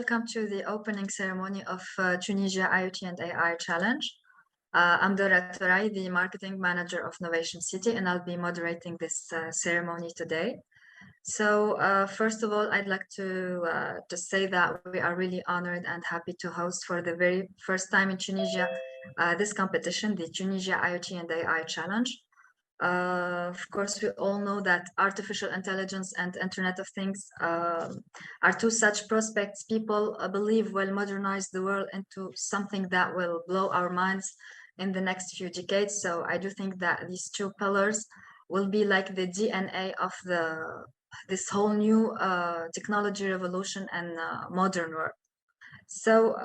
welcome to the opening ceremony of Tunisia IoT and AI Challenge. I'm Dora Torai, the marketing manager of Novation City, and I'll be moderating this ceremony today. So first of all, I'd like to say that we are really honored and happy to host for the very first time in Tunisia this competition, the Tunisia IoT and AI Challenge. Of course, we all know that artificial intelligence and Internet of Things are two such prospects people believe will modernize the world into something that will blow our minds in the next few decades. So I do think that these two pillars will be like the DNA of this whole new technology revolution and modern world. So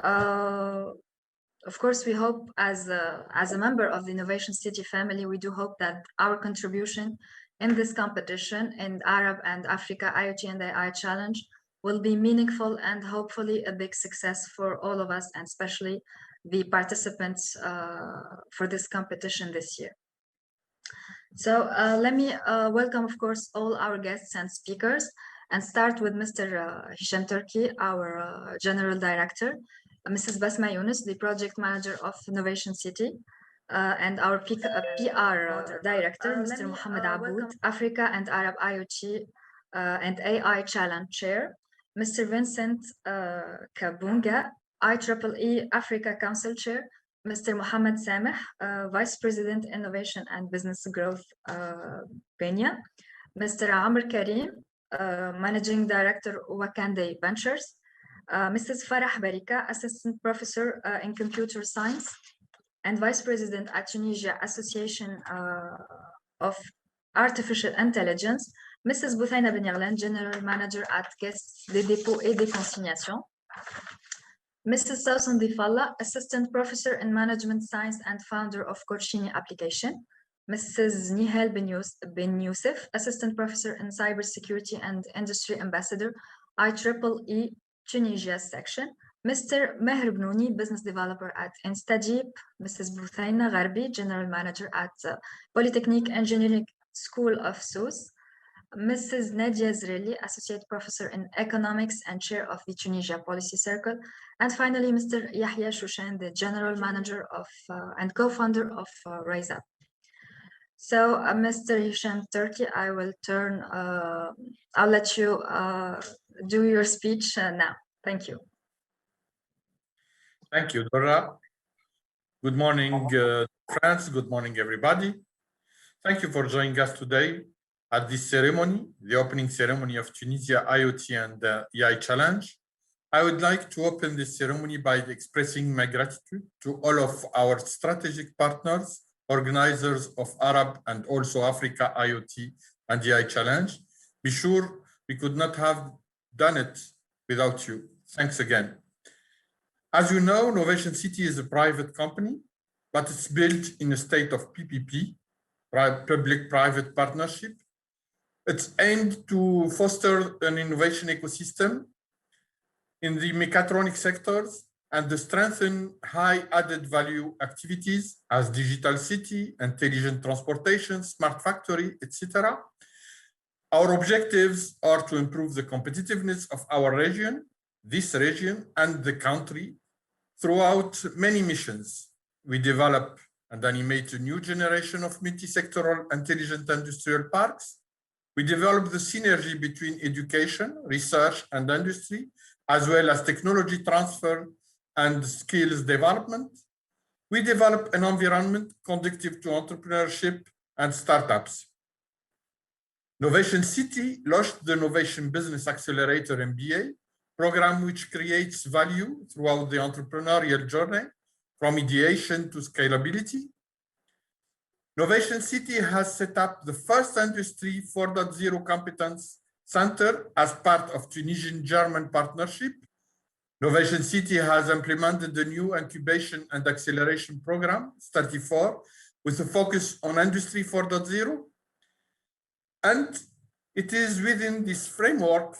of course, we hope as a member of the Novation City family, we do hope that our contribution in this competition in Arab and Africa IoT and AI Challenge will be meaningful and hopefully a big success for all of us, and especially the participants for this competition this year. So let me welcome, of course, all our guests and speakers, and start with Mr. Hisham Turki, our General Director, Mrs. Basma Yunus, the Project Manager of Novation City, and our PR Director, Mr. Mohammed Aboud, Africa and Arab IoT and AI Challenge Chair, Mr. Vincent Kabunga, IEEE Africa Council Chair, Mr. Mohammed Sameh, Vice President Innovation and Business Growth, Kenya, Mr. Amr Karim, Managing Director, Wakande Ventures, Mrs. Farah Barika, Assistant Professor in Computer Science and Vice President at Tunisia Association of Artificial Intelligence, Mrs. Bouthaina Ben Yaghlan, General Manager at Caisse des Dépôts et des Consignations, Mrs. Sausan Difalla, Assistant Professor in Management Science and founder of Korchini Application, Mrs. Nihal Ben Youssef, Assistant Professor in Cybersecurity and Industry Ambassador, IEEE Tunisia section, Mr. Meher Bnouni, Business Developer at Instajib, Mrs. Bouthaina Gharbi, General Manager at Polytechnique Engineering School of Sousse, Mrs. Nadia Zreli, Associate Professor in Economics and Chair of the Tunisia Policy Circle, and finally, Mr. Yahya Shushan, the General Manager of and co-founder of Rise Up. So, Mr. Hisham Turki, I will turn, I'll let you do your speech now. Thank you. Thank you, Dora. Good morning, friends. Good morning, everybody. Thank you for joining us today at this ceremony, the opening ceremony of Tunisia IoT and AI Challenge. I would like to open this ceremony by expressing my gratitude to all of our strategic partners, organizers of Arab and also Africa IoT and AI Challenge. Be sure we could not have done it without you. Thanks again. As you know, Novation City is a private company, but it's built in a state of PPP, public-private partnership. It's aimed to foster an innovation ecosystem in the mechatronic sectors and to strengthen high added value activities as digital city, intelligent transportation, smart factory, etc. Our objectives are to improve the competitiveness of our region, this region, and the country throughout many missions. We develop and animate a new generation of multi-sectoral intelligent industrial parks. We develop the synergy between education, research, and industry, as well as technology transfer and skills development. We develop an environment conducive to entrepreneurship and startups. Novation City launched the Novation Business Accelerator MBA program, which creates value throughout the entrepreneurial journey, from ideation to scalability. Novation City has set up the first Industry 4.0 competence center as part of Tunisian-German partnership. Novation City has implemented the new incubation and acceleration program, 34, with a focus on Industry 4.0. And it is within this framework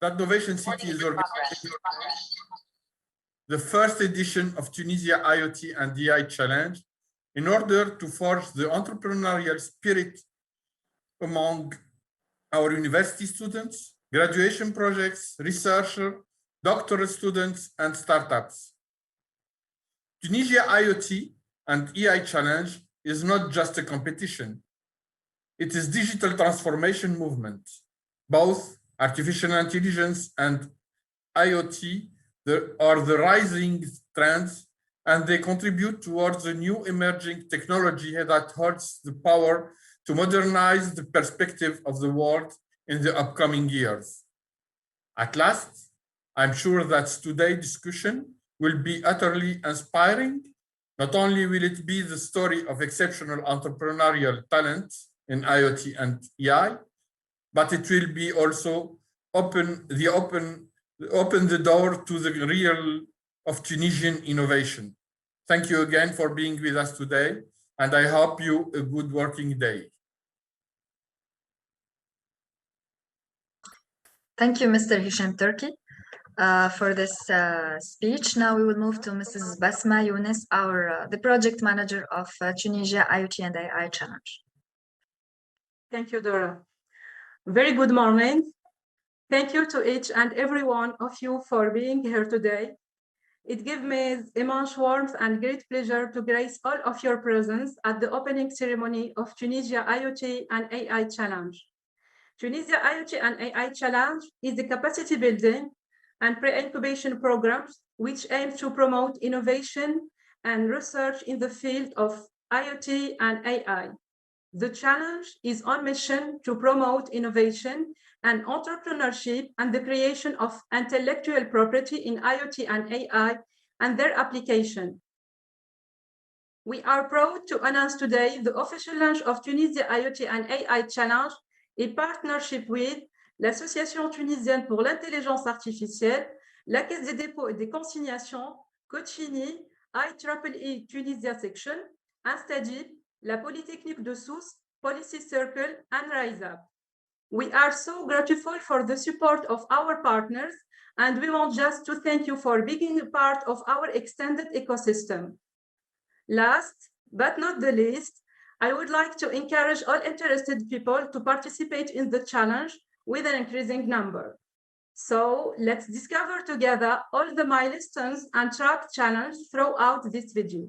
that Novation City is organizing the first edition of Tunisia IoT and AI Challenge in order to forge the entrepreneurial spirit among our university students, graduation projects, researchers, doctoral students, and startups. Tunisia IoT and AI Challenge is not just a competition. It is digital transformation movement. Both artificial intelligence and IoT are the rising trends, and they contribute towards a new emerging technology that holds the power to modernize the perspective of the world in the upcoming years. At last, I'm sure that today's discussion will be utterly inspiring. Not only will it be the story of exceptional entrepreneurial talent in IoT and AI, but it will be also open the door to the real of Tunisian innovation. Thank you again for being with us today, and I hope you a good working day. Thank you, Mr. Hisham Turki, for this speech. Now we will move to Mrs. Basma Younes, the project manager of Tunisia IoT and AI Challenge. Thank you, Dora. Very good morning. Thank you to each and every one of you for being here today. It gives me immense warmth and great pleasure to grace all of your presence at the opening ceremony of Tunisia IoT and AI Challenge. Tunisia IoT and AI Challenge is a capacity building and pre-incubation programs which aim to promote innovation and research in the field of IoT and AI. The challenge is on mission to promote innovation and entrepreneurship and the creation of intellectual property in IoT and AI and their application. We are proud to announce today the official launch of Tunisia IoT and AI Challenge in partnership with l'Association tunisienne pour l'intelligence artificielle, la Caisse des dépôts et des consignations, Cochini, IEEE Tunisia Section, Instadip, la Polytechnique de Sousse, Policy Circle, and Rise Up. We are so grateful for the support of our partners, and we want just to thank you for being a part of our extended ecosystem. Last but not the least, I would like to encourage all interested people to participate in the challenge with an increasing number. So let's discover together all the milestones and track challenge throughout this video.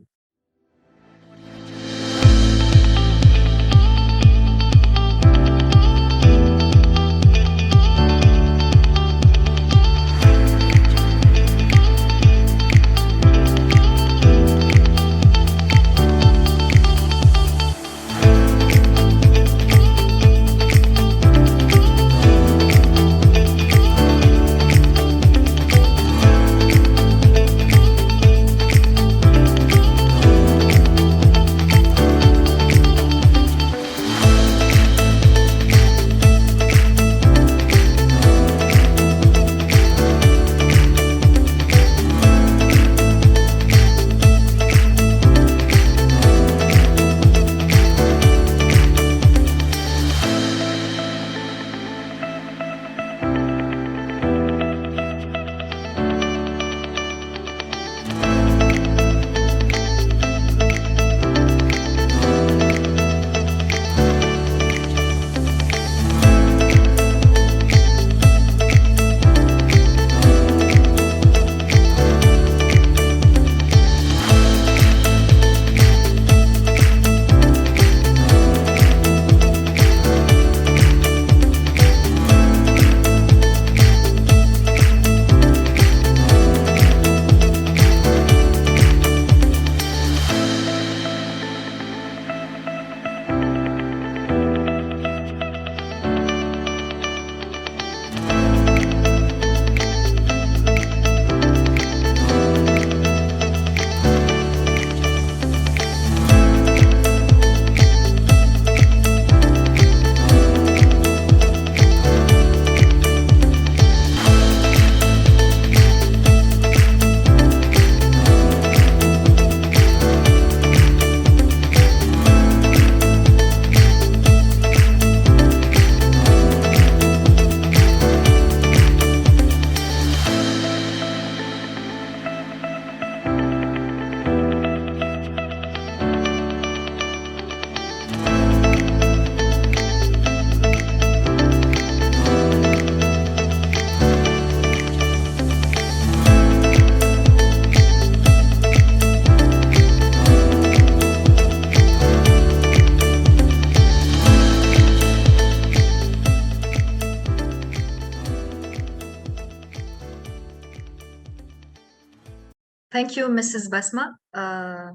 Thank you, Mrs. Basma,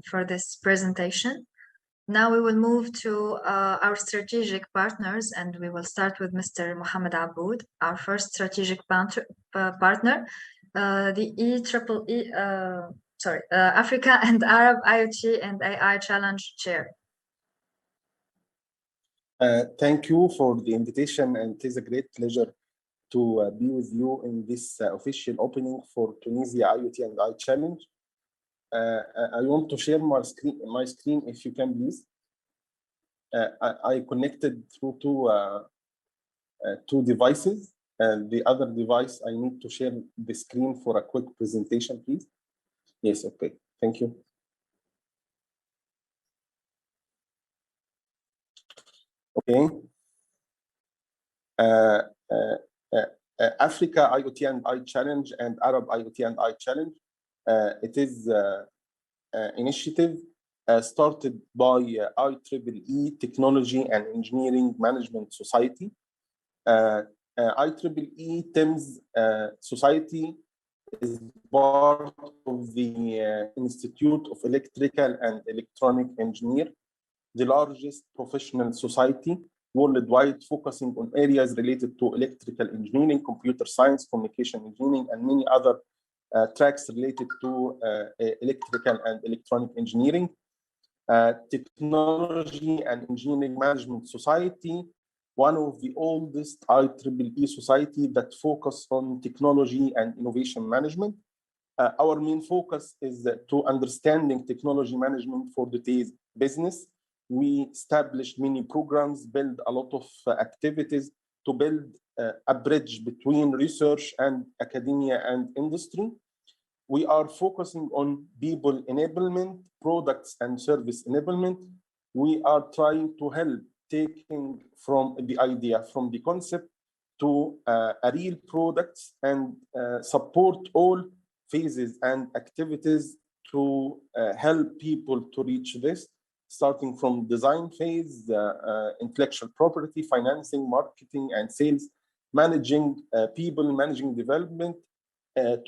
for this presentation. Now we will move to our strategic partners, and we will start with Mr. Mohammed Aboud, our first strategic partner, the Africa and Arab IoT and AI Challenge Chair. Thank you for the invitation, and it is a great pleasure to be with you in this official opening for Tunisia IoT and AI Challenge. I want to share my screen if you can, please. I connected through two devices. The other device, I need to share the screen for a quick presentation, please. Yes, okay, thank you. Okay. Africa IoT and AI Challenge and Arab IoT and AI Challenge. It is initiative started by IEEE Technology and Engineering Management Society. IEEE TEMS Society is part of the Institute of Electrical and Electronic Engineer, the largest professional society worldwide focusing on areas related to electrical engineering, computer science, communication engineering, and many other tracks related to electrical and electronic engineering. Technology and Engineering Management Society, one of the oldest IEEE society that focus on technology and innovation management. Our main focus is to understanding technology management for today's business. We established many programs, build a lot of activities to build a bridge between research and academia and industry. We are focusing on people enablement, products and service enablement. We are trying to help taking from the idea, from the concept to a real products and support all phases and activities to help people to reach this, starting from design phase, intellectual property, financing, marketing and sales, managing people, managing development,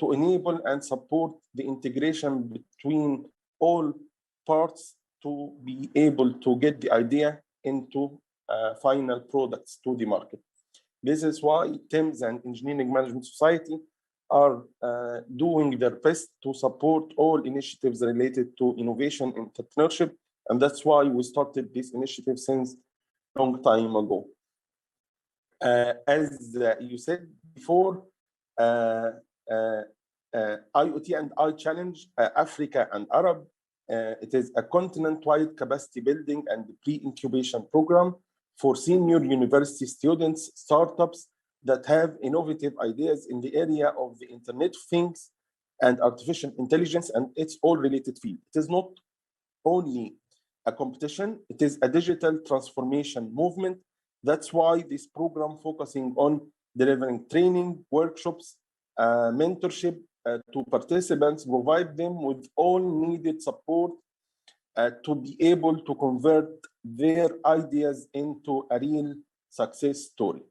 to enable and support the integration between all parts to be able to get the idea into final products to the market. This is why TEMS and Engineering Management Society are doing their best to support all initiatives related to innovation and entrepreneurship. And that's why we started this initiative since a long time ago. As you said before, IoT and AI Challenge, Africa and Arab, it is a continent-wide capacity building and pre-incubation program for senior university students, startups that have innovative ideas in the area of the Internet of Things and artificial intelligence and its all related field. It is not only a competition, it is a digital transformation movement. That's why this program focusing on delivering training, workshops, mentorship to participants, provide them with all needed support to be able to convert their ideas into a real success story.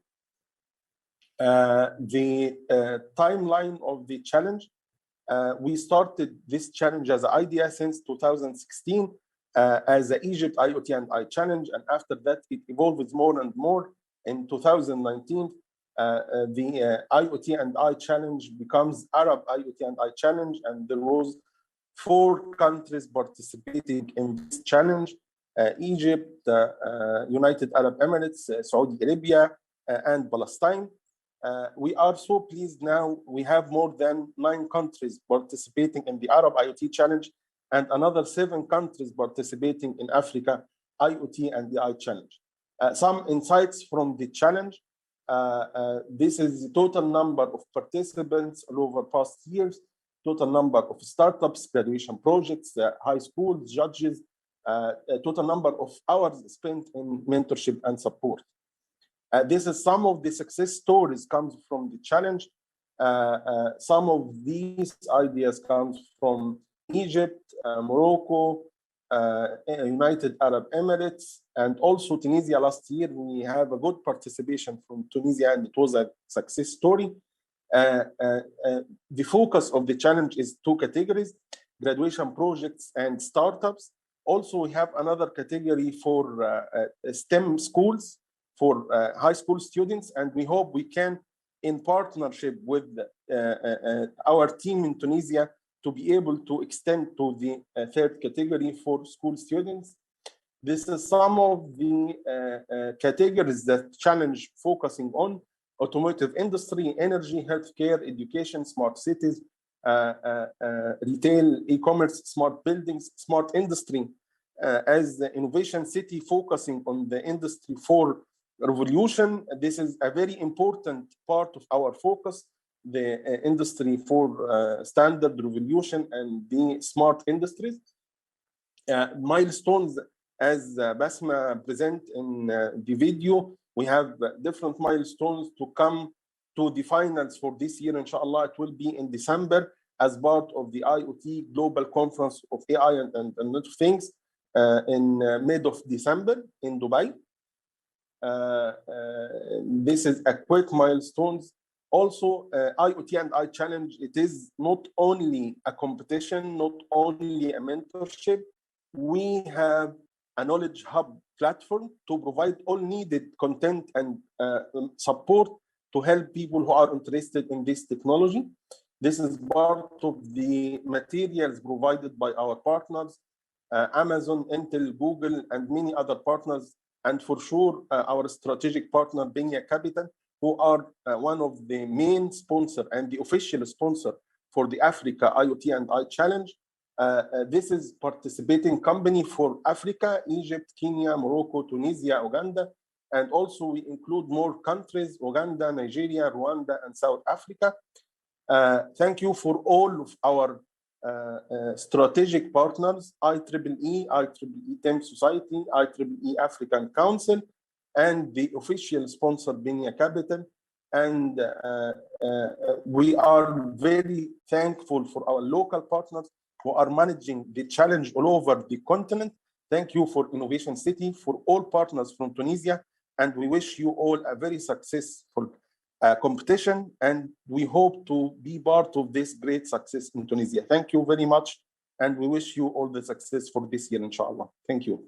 The timeline of the challenge, we started this challenge as an idea since 2016 as the Egypt IoT and AI Challenge, and after that it evolved more and more. In 2019, the IoT and AI Challenge becomes Arab IoT and AI Challenge, and there was 4 countries participating in this challenge: Egypt, United Arab Emirates, Saudi Arabia, and Palestine. We are so pleased now we have more than 9 countries participating in the Arab IoT Challenge and another 7 countries participating in Africa IoT and the AI Challenge. Some insights from the challenge. This is the total number of participants over past years, total number of startups, graduation projects, high schools, judges, total number of hours spent in mentorship and support. This is some of the success stories comes from the challenge. Some of these ideas comes from Egypt, Morocco, United Arab Emirates, and also Tunisia. Last year, we have a good participation from Tunisia, and it was a success story. The focus of the challenge is 2 categories. graduation projects and startups. Also, we have another category for STEM schools for high school students, and we hope we can, in partnership with our team in Tunisia, to be able to extend to the third category for school students. This is some of the categories that challenge focusing on automotive industry, energy, healthcare, education, smart cities, retail, e-commerce, smart buildings, smart industry. As the innovation city focusing on the industry 4 revolution, this is a very important part of our focus, the industry 4 standard revolution and the smart industries. Milestones, as Basma present in the video, we have different milestones to come to the finals for this year. Inshallah, it will be in December as part of the IoT Global Conference of AI and lot of things in mid of December in Dubai. This is a quick milestones. Also, IoT and I Challenge, it is not only a competition, not only a mentorship. We have a knowledge hub platform to provide all needed content and support to help people who are interested in this technology. This is part of the materials provided by our partners, Amazon, Intel, Google, and many other partners. And for sure, our strategic partner, Benya Capital, who are one of the main sponsor and the official sponsor for the Africa IoT and I Challenge. This is participating company for Africa, Egypt, Kenya, Morocco, Tunisia, Uganda, and also we include more countries, Uganda, Nigeria, Rwanda, and South Africa. Thank you for all of our strategic partners, IEEE TEM Society, IEEE African Council, and the official sponsor, Benya Capital. And we are very thankful for our local partners who are managing the challenge all over the continent. Thank you for Innovation City, for all partners from Tunisia, and we wish you all a very successful competition, and we hope to be part of this great success in Tunisia. Thank you very much, and we wish you all the success for this year, inshallah. Thank you.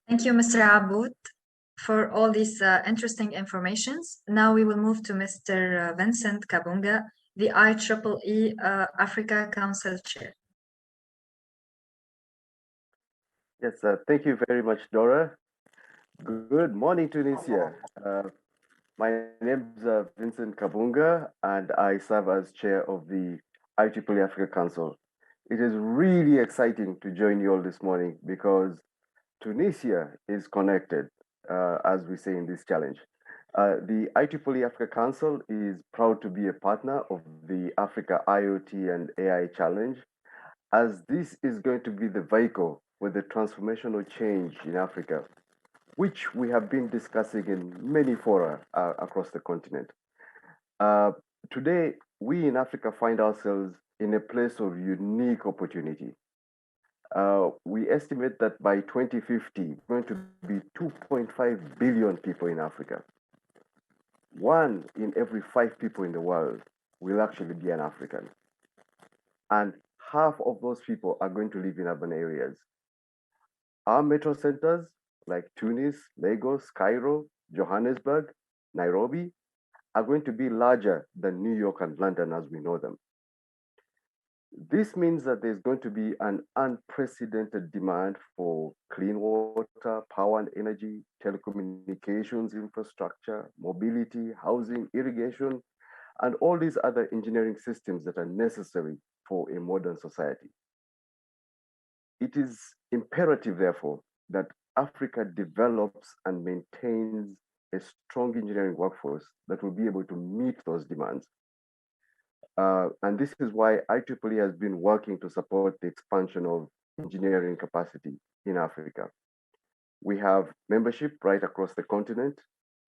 Thank you, Mr. Aboud, for all these interesting informations. Now we will move to Mr. Vincent Kabunga, the IEEE Africa Council Chair. Yes, thank you very much, Dora. Good morning, Tunisia. My name is Vincent Kabunga, and I serve as chair of the IEEE Africa Council. It is really exciting to join you all this morning because Tunisia is connected, as we say in this challenge. The IEEE Africa Council is proud to be a partner of the Africa IoT and AI Challenge, as this is going to be the vehicle with the transformational change in Africa, which we have been discussing in many fora across the continent. Today, we in Africa find ourselves in a place of unique opportunity. We estimate that by 2050, going to be 2.5 billion people in Africa. 1 in every 5 people in the world will actually be an African. And half of those people are going to live in urban areas. Our metro centers like Tunis, Lagos, Cairo, Johannesburg, Nairobi are going to be larger than New York and London as we know them. This means that there's going to be an unprecedented demand for clean water, power and energy, telecommunications infrastructure, mobility, housing, irrigation, and all these other engineering systems that are necessary for a modern society. It is imperative, therefore, that Africa develops and maintains a strong engineering workforce that will be able to meet those demands. And this is why IEEE has been working to support the expansion of engineering capacity in Africa. We have membership right across the continent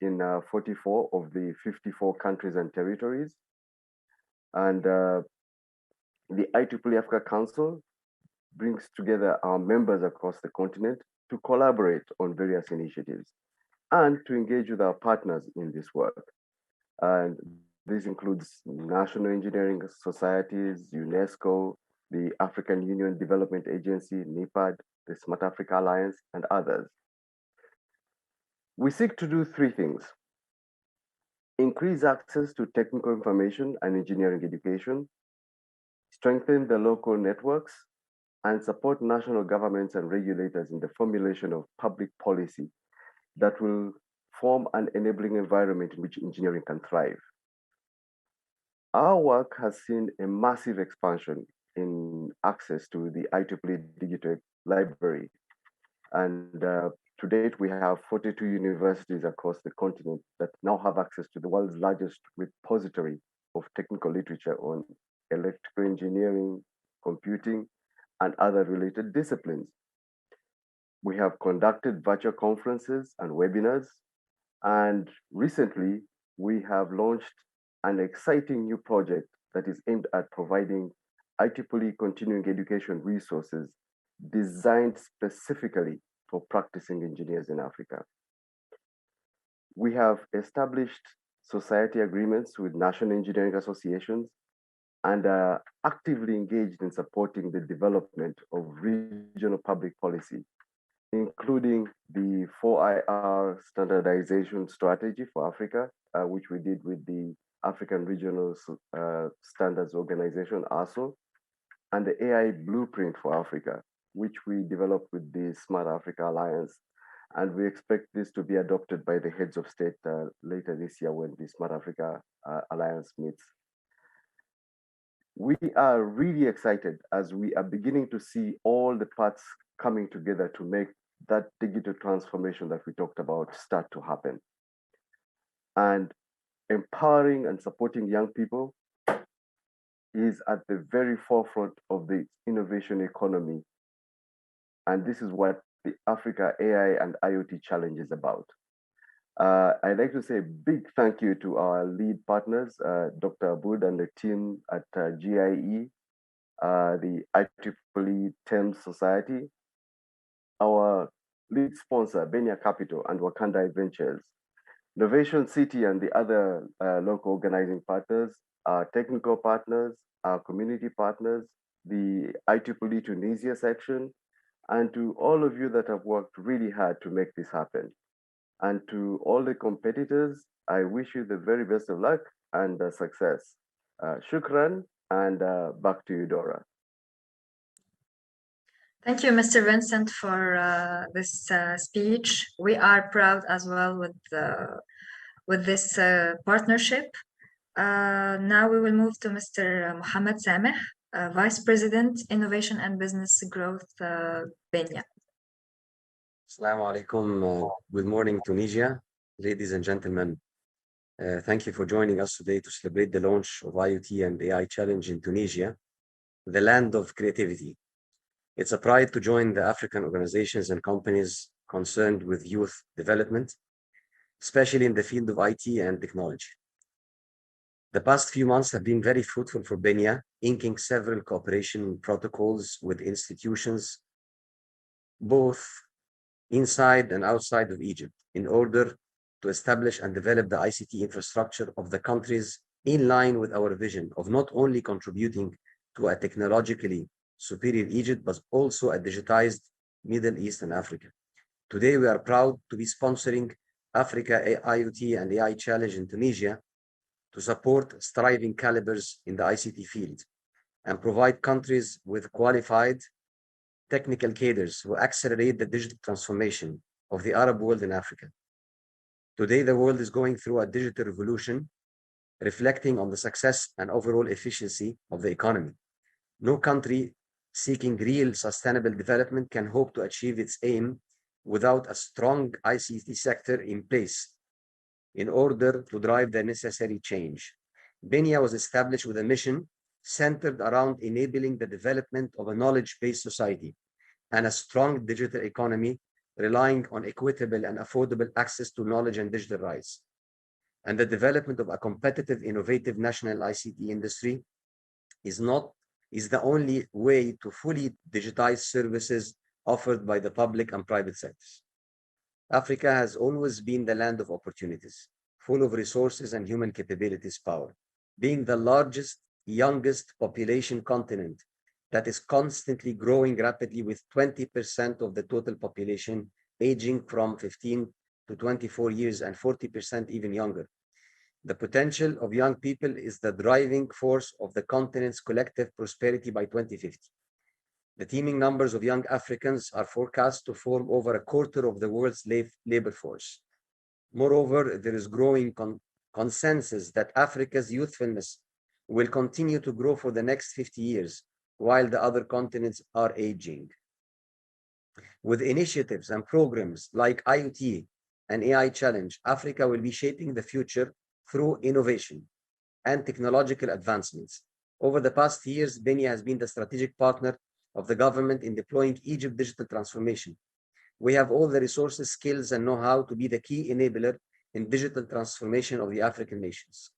in 44 of the 54 countries and territories. And the IEEE Africa Council brings together our members across the continent to collaborate on various initiatives. and to engage with our partners in this work. And this includes national engineering societies, UNESCO, the African Union Development Agency, NEPAD, the Smart Africa Alliance, and others. We seek to do three things: increase access to technical information and engineering education, strengthen the local networks, and support national governments and regulators in the formulation of public policy that will form an enabling environment in which engineering can thrive. Our work has seen a massive expansion in access to the IEEE Digital Library. And to date, we have 42 universities across the continent that now have access to the world's largest repository of technical literature on electrical engineering, computing, and other related disciplines. We have conducted virtual conferences and webinars, and recently we have launched an exciting new project that is aimed at providing IEEE continuing education resources designed specifically for practicing engineers in Africa. We have established society agreements with national engineering associations and are actively engaged in supporting the development of regional public policy, including the 4IR standardization strategy for Africa, which we did with the African Regional Standards Organization, ASO, and the AI Blueprint for Africa, which we developed with the Smart Africa Alliance. And we expect this to be adopted by the heads of state later this year when the Smart Africa Alliance meets. We are really excited as we are beginning to see all the parts coming together to make that digital transformation that we talked about start to happen. And empowering and supporting young people is at the very forefront of the innovation economy. And this is what the Africa AI and IoT Challenge is about. I'd like to say a big thank you to our lead partners, Dr. Aboud and the team at GIE, the IEEE TEMS Society, our lead sponsor, Benya Capital and Wakanda Ventures, Novation City and the other local organizing partners, our technical partners, our community partners, the IEEE Tunisia section, and to all of you that have worked really hard to make this happen. And to all the competitors, I wish you the very best of luck and success. Shukran, and back to you, Dora. Thank you, Mr. Vincent, for this speech. We are proud as well with this partnership. Now we will move to Mr. Mohammed Sameh, Vice President, Innovation and Business Growth, Benya. Assalamu alaikum. Good morning, Tunisia. Ladies and gentlemen, thank you for joining us today to celebrate the launch of IoT and AI Challenge in Tunisia, the land of creativity. It's a pride to join the African organizations and companies concerned with youth development, especially in the field of IT and technology. The past few months have been very fruitful for Benya, inking several cooperation protocols with institutions, both inside and outside of Egypt, in order to establish and develop the ICT infrastructure of the countries in line with our vision of not only contributing to a technologically superior Egypt, but also a digitized Middle East and Africa. Today, we are proud to be sponsoring Africa IoT and AI Challenge in Tunisia to support striving calibers in the ICT field and provide countries with qualified technical cadres who accelerate the digital transformation of the Arab world in Africa. Today, the world is going through a digital revolution, reflecting on the success and overall efficiency of the economy. No country seeking real sustainable development can hope to achieve its aim without a strong ICT sector in place in order to drive the necessary change. Benya was established with a mission centered around enabling the development of a knowledge-based society and a strong digital economy relying on equitable and affordable access to knowledge and digital rights, and the development of a competitive, innovative national ICT industry is the only way to fully digitize services offered by the public and private sectors. Africa has always been the land of opportunities, full of resources and human capabilities power, being the largest, youngest population continent that is constantly growing rapidly with 20% of the total population aging from 15 to 24 years and 40% even younger. The potential of young people is the driving force of the continent's collective prosperity by 2050. The teeming numbers of young Africans are forecast to form over a quarter of the world's labor force. Moreover, there is growing consensus that Africa's youthfulness will continue to grow for the next 50 years, while the other continents are aging. With initiatives and programs like IoT and AI Challenge, Africa will be shaping the future through innovation and technological advancements. Over the past years, Benia has been the strategic partner of the government in deploying Egypt's digital transformation. We have all the resources, skills, and know-how to be the key enabler in digital transformation of the African nations.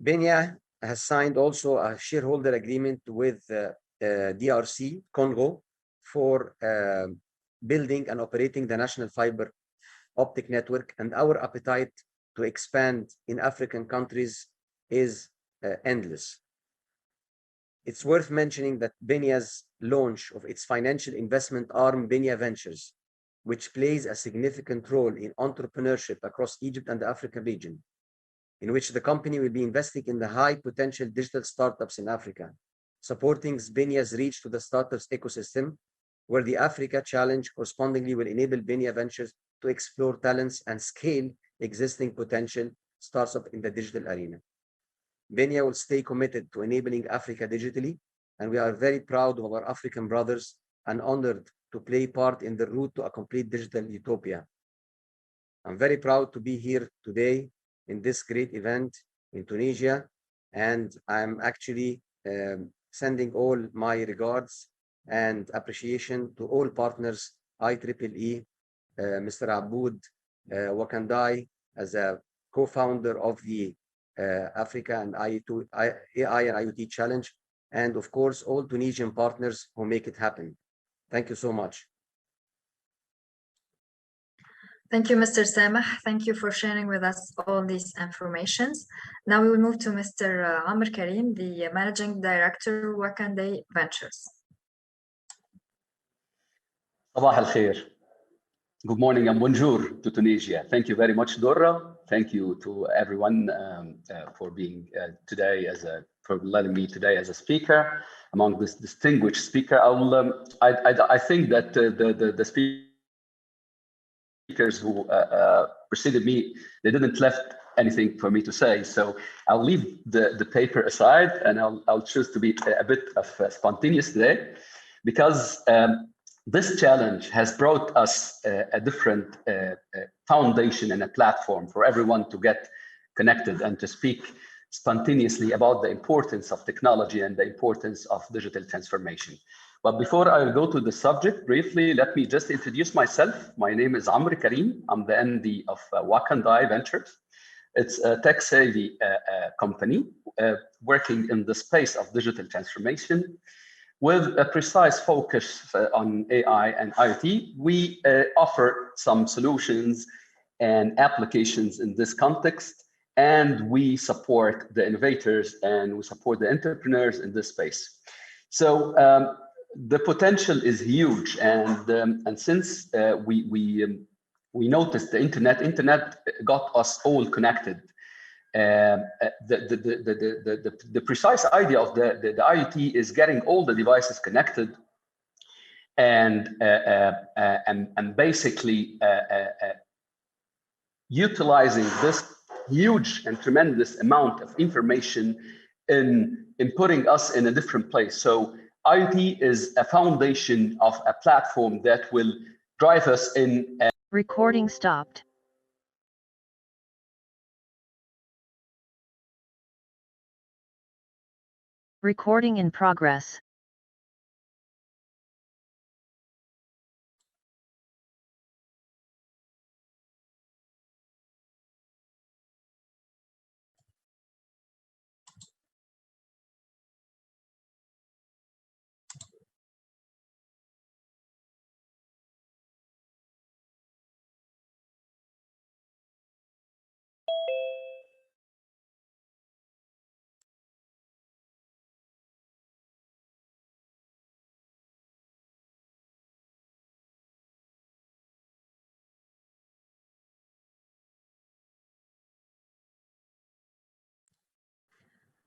Benia has signed also a shareholder agreement with DRC, Congo, for building and operating the national fiber optic network, and our appetite to expand in African countries is endless. It's worth mentioning that Benia's launch of its financial investment arm, Benia Ventures, which plays a significant role in entrepreneurship across Egypt and the African region, in which the company will be investing in the high potential digital startups in Africa, supporting Benia's reach to the startups ecosystem, where the Africa Challenge correspondingly will enable Benia Ventures to explore talents and scale existing potential startups in the digital arena. Benia will stay committed to enabling Africa digitally, and we are very proud of our African brothers and honored to play part in the route to a complete digital utopia. I'm very proud to be here today in this great event in Tunisia, and I'm actually sending all my regards and appreciation to all partners, IEEE, Mr. Aboud Wakandai as a co-founder of the Africa and AI and IoT Challenge, and of course, all Tunisian partners who make it happen. Thank you so much. Thank you, Mr. Sameh. Thank you for sharing with us all these informations. Now we will move to Mr. Amr Karim, the Managing Director, Organisé Ventures. صباح الخير. Good morning and bonjour to Tunisia. Thank you very much, Dora. Thank you to everyone for being today for letting me today as a speaker among this distinguished speaker. I think that the speakers who preceded me, they didn't left anything for me to say. So I'll leave the paper aside and I'll choose to be a bit of spontaneous today, because this challenge has brought us a different foundation and a platform for everyone to get connected and to speak spontaneously about the importance of technology and the importance of digital transformation. But before I go to the subject, briefly, let me just introduce myself. My name is Amr Karim. I'm the MD of Wakandai Ventures. It's a tech-savvy company working in the space of digital transformation, with a precise focus on AI and IoT. We offer some solutions and applications in this context, and we support the innovators and we support the entrepreneurs in this space. So the potential is huge, and since we noticed the internet got us all connected. The precise idea of the IoT is getting all the devices connected and basically utilizing this huge and tremendous amount of information in putting us in a different place. So IoT is a foundation of a platform that will drive us in. Recording stopped. Recording in progress.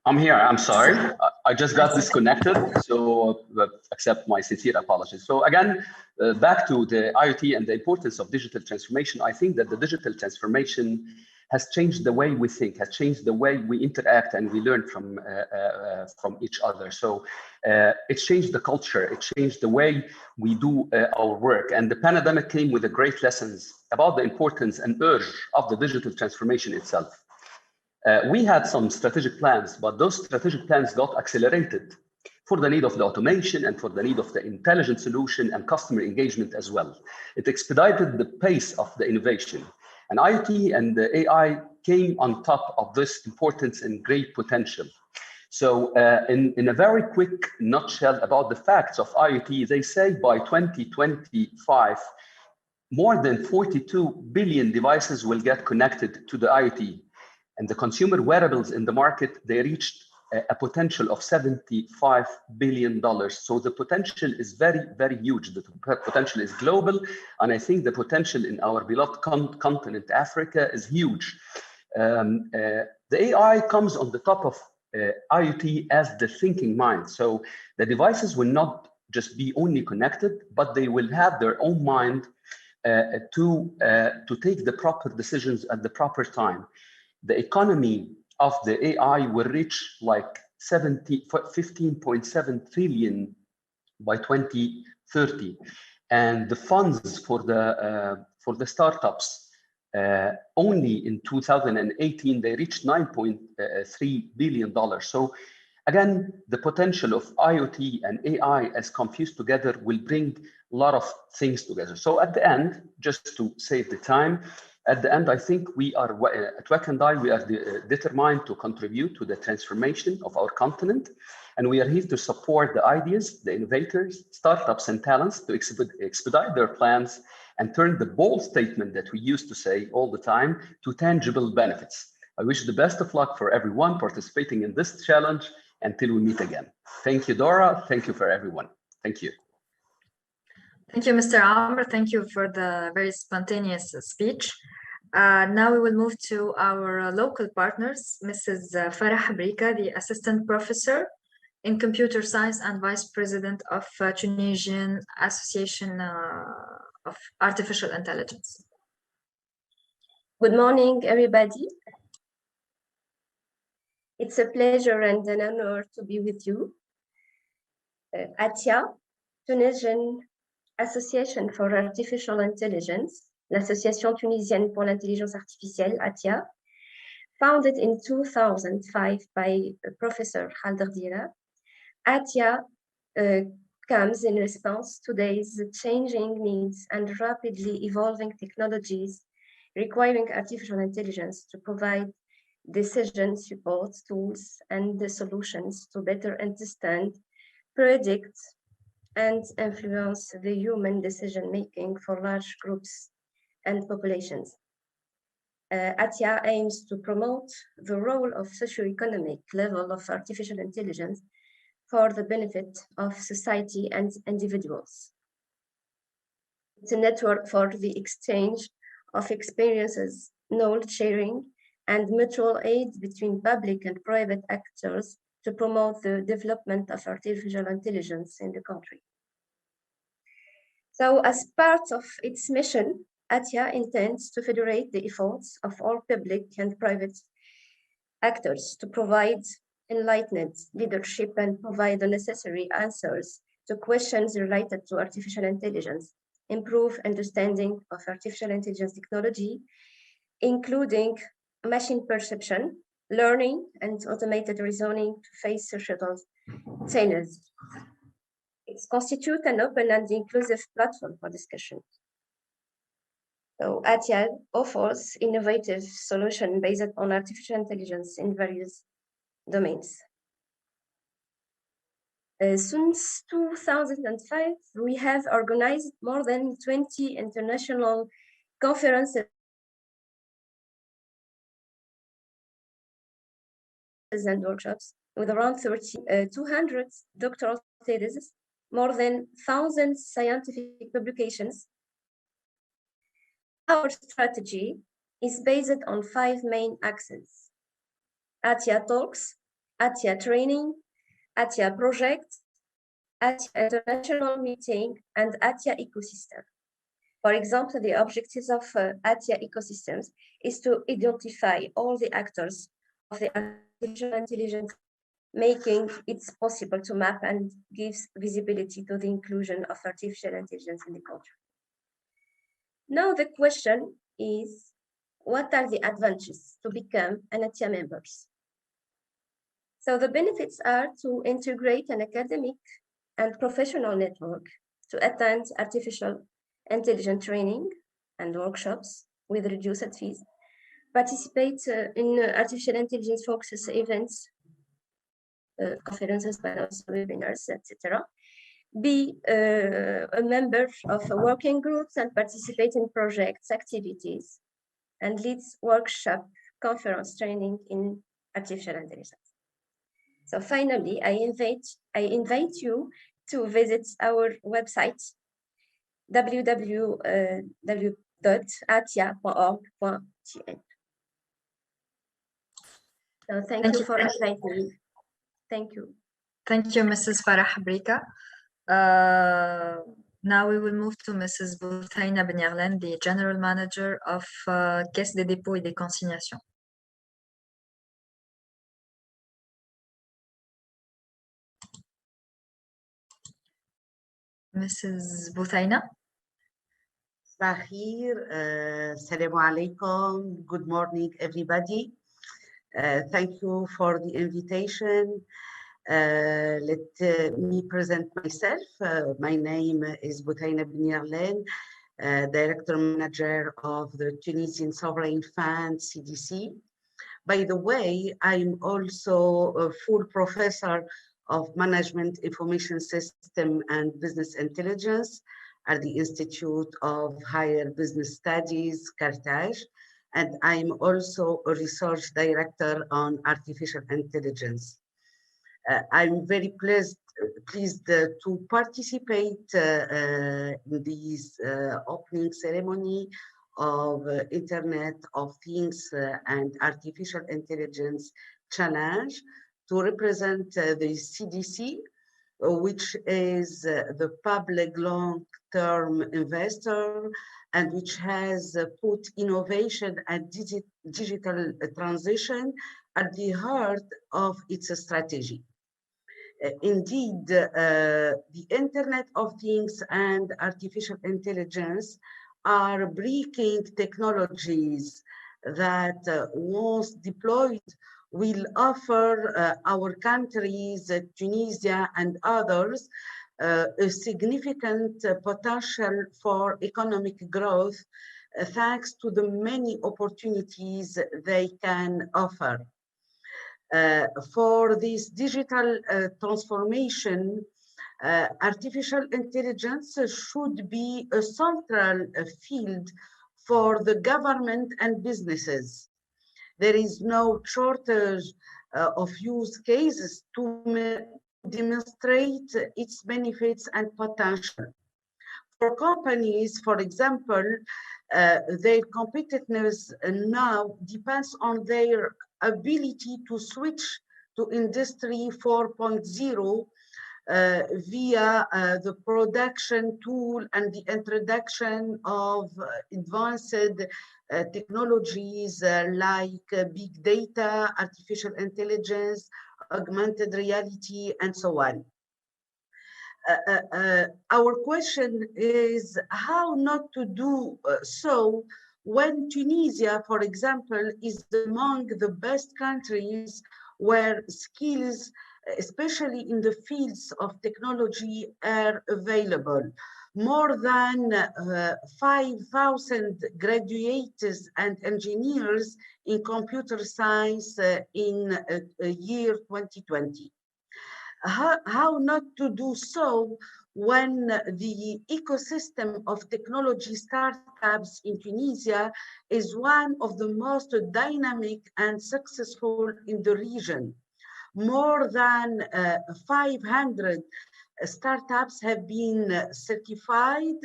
I'm here. I'm sorry. I just got disconnected, so accept my sincere apologies. So again, back to the IoT and the importance of digital transformation. I think that the digital transformation has changed the way we think, has changed the way we interact and we learn from each other. So it's changed the culture, it changed the way we do our work. And the pandemic came with the great lessons about the importance and urge of the digital transformation itself. We had some strategic plans, but those strategic plans got accelerated for the need of the automation and for the need of the intelligent solution and customer engagement as well. It expedited the pace of the innovation. And IoT and the AI came on top of this importance and great potential. So in a very quick nutshell about the facts of IoT, they say by 2025, more than 42 billion devices will get connected to the IoT. And the consumer wearables in the market, they reached a potential of $75 billion. So the potential is very, very huge. The potential is global. And I think the potential in our beloved continent, Africa, is huge. The AI comes on the top of IoT as the thinking mind. So the devices will not just be only connected, but they will have their own mind to take the proper decisions at the proper time. The economy of the AI will reach like 15.7 trillion by 2030, and the funds for the startups only in 2018 they reached $9.3 billion. So again, the potential of IoT and AI as confused together will bring a lot of things together. So at the end, just to save the time, at the end, I think we are, at WEC&I, we are determined to contribute to the transformation of our continent. And we are here to support the ideas, the innovators, startups, and talents to expedite their plans and turn the bold statement that we used to say all the time to tangible benefits. I wish the best of luck for everyone participating in this challenge until we meet again. Thank you, Dora. Thank you for everyone. Thank you. Thank you, Mr. Amr. Thank you for the very spontaneous speech. Now we will move to our local partners, Mrs. Farah Brika, the Assistant Professor in Computer Science and Vice President of Tunisian Association of Artificial Intelligence. Good morning, everybody. It's a pleasure and an honor to be with you. ATIA, Tunisian Association for Artificial Intelligence, l'Association tunisienne pour l'intelligence artificielle, ATIA, founded in 2005 by Professor Khalder Dira. ATIA comes in response to today's changing needs and rapidly evolving technologies requiring artificial intelligence to provide decision support tools and the solutions to better understand, predict, and influence the human decision-making for large groups and populations. ATIA aims to promote the role of socio-economic level of artificial intelligence for the benefit of society and individuals. It's a network for the exchange of experiences, knowledge sharing, and mutual aid between public and private actors to promote the development of artificial intelligence in the country. So as part of its mission, ATIA intends to federate the efforts of all public and private actors to provide enlightened leadership and provide the necessary answers to questions related to artificial intelligence, improve understanding of artificial intelligence technology, including machine perception, learning, and automated reasoning to face societal challenges. It constitutes an open and inclusive platform for discussion. So ATIA offers innovative solutions based on artificial intelligence in various domains. Since 2005, we have organized more than 20 international conferences and workshops with around 200 doctoral theses, more than 1,000 scientific publications. Our strategy is based on 5 main axes. ATIA Talks, ATIA training, ATIA project, ATIA international meeting, and ATIA ecosystem. For example, the objectives of ATIA ecosystems is to identify all the actors of the artificial intelligence, making it possible to map and gives visibility to the inclusion of artificial intelligence in the culture. Now the question is, what are the advantages to become an ATIA members? So the benefits are to integrate an academic and professional network to attend artificial intelligence training and workshops with reduced fees, participate in artificial intelligence focus events, conferences, panels, webinars, etc. Be a member of working groups and participate in projects, activities, and leads workshop, conference training in artificial intelligence. So finally, I invite you to visit our website, www.atia.org.tn. So thank you for inviting me. Thank you. Thank you, Mrs. Farah Brika. Now we will move to Mrs. Boutaina Benyarlen, the General Manager of Caisse des dépôts et des consignations. Mrs. Boutaina. Assalamu alaikum. Good morning, everybody. Thank you for the invitation. Let me present myself. My name is Boutaina Benyarlen, Director Manager of the Tunisian Sovereign Fund, CDC. By the way, I'm also a full professor of Management Information System and Business Intelligence at the Institute of Higher Business Studies, Carthage, and I'm also a research director on artificial intelligence. I'm very pleased to participate in this opening ceremony of Internet of Things and Artificial Intelligence Challenge to represent the CDC, which is the public long-term investor and which has put innovation and digital transition at the heart of its strategy. Indeed, the Internet of Things and artificial intelligence are breaking technologies that once deployed will offer our countries, Tunisia and others, a significant potential for economic growth thanks to the many opportunities they can offer. For this digital transformation, artificial intelligence should be a central field for the government and businesses. There is no shortage of use cases to demonstrate its benefits and potential. For companies, for example, their competitiveness now depends on their ability to switch to Industry 4.0 via the production tool and the introduction of advanced technologies like big data, artificial intelligence, augmented reality, and so on. Our question is how not to do so when Tunisia, for example, is among the best countries where skills, especially in the fields of technology, are available. More than 5,000 graduates and engineers in computer science in year 2020. How not to do so when the ecosystem of technology startups in Tunisia is one of the most dynamic and successful in the region. More than 500 startups have been certified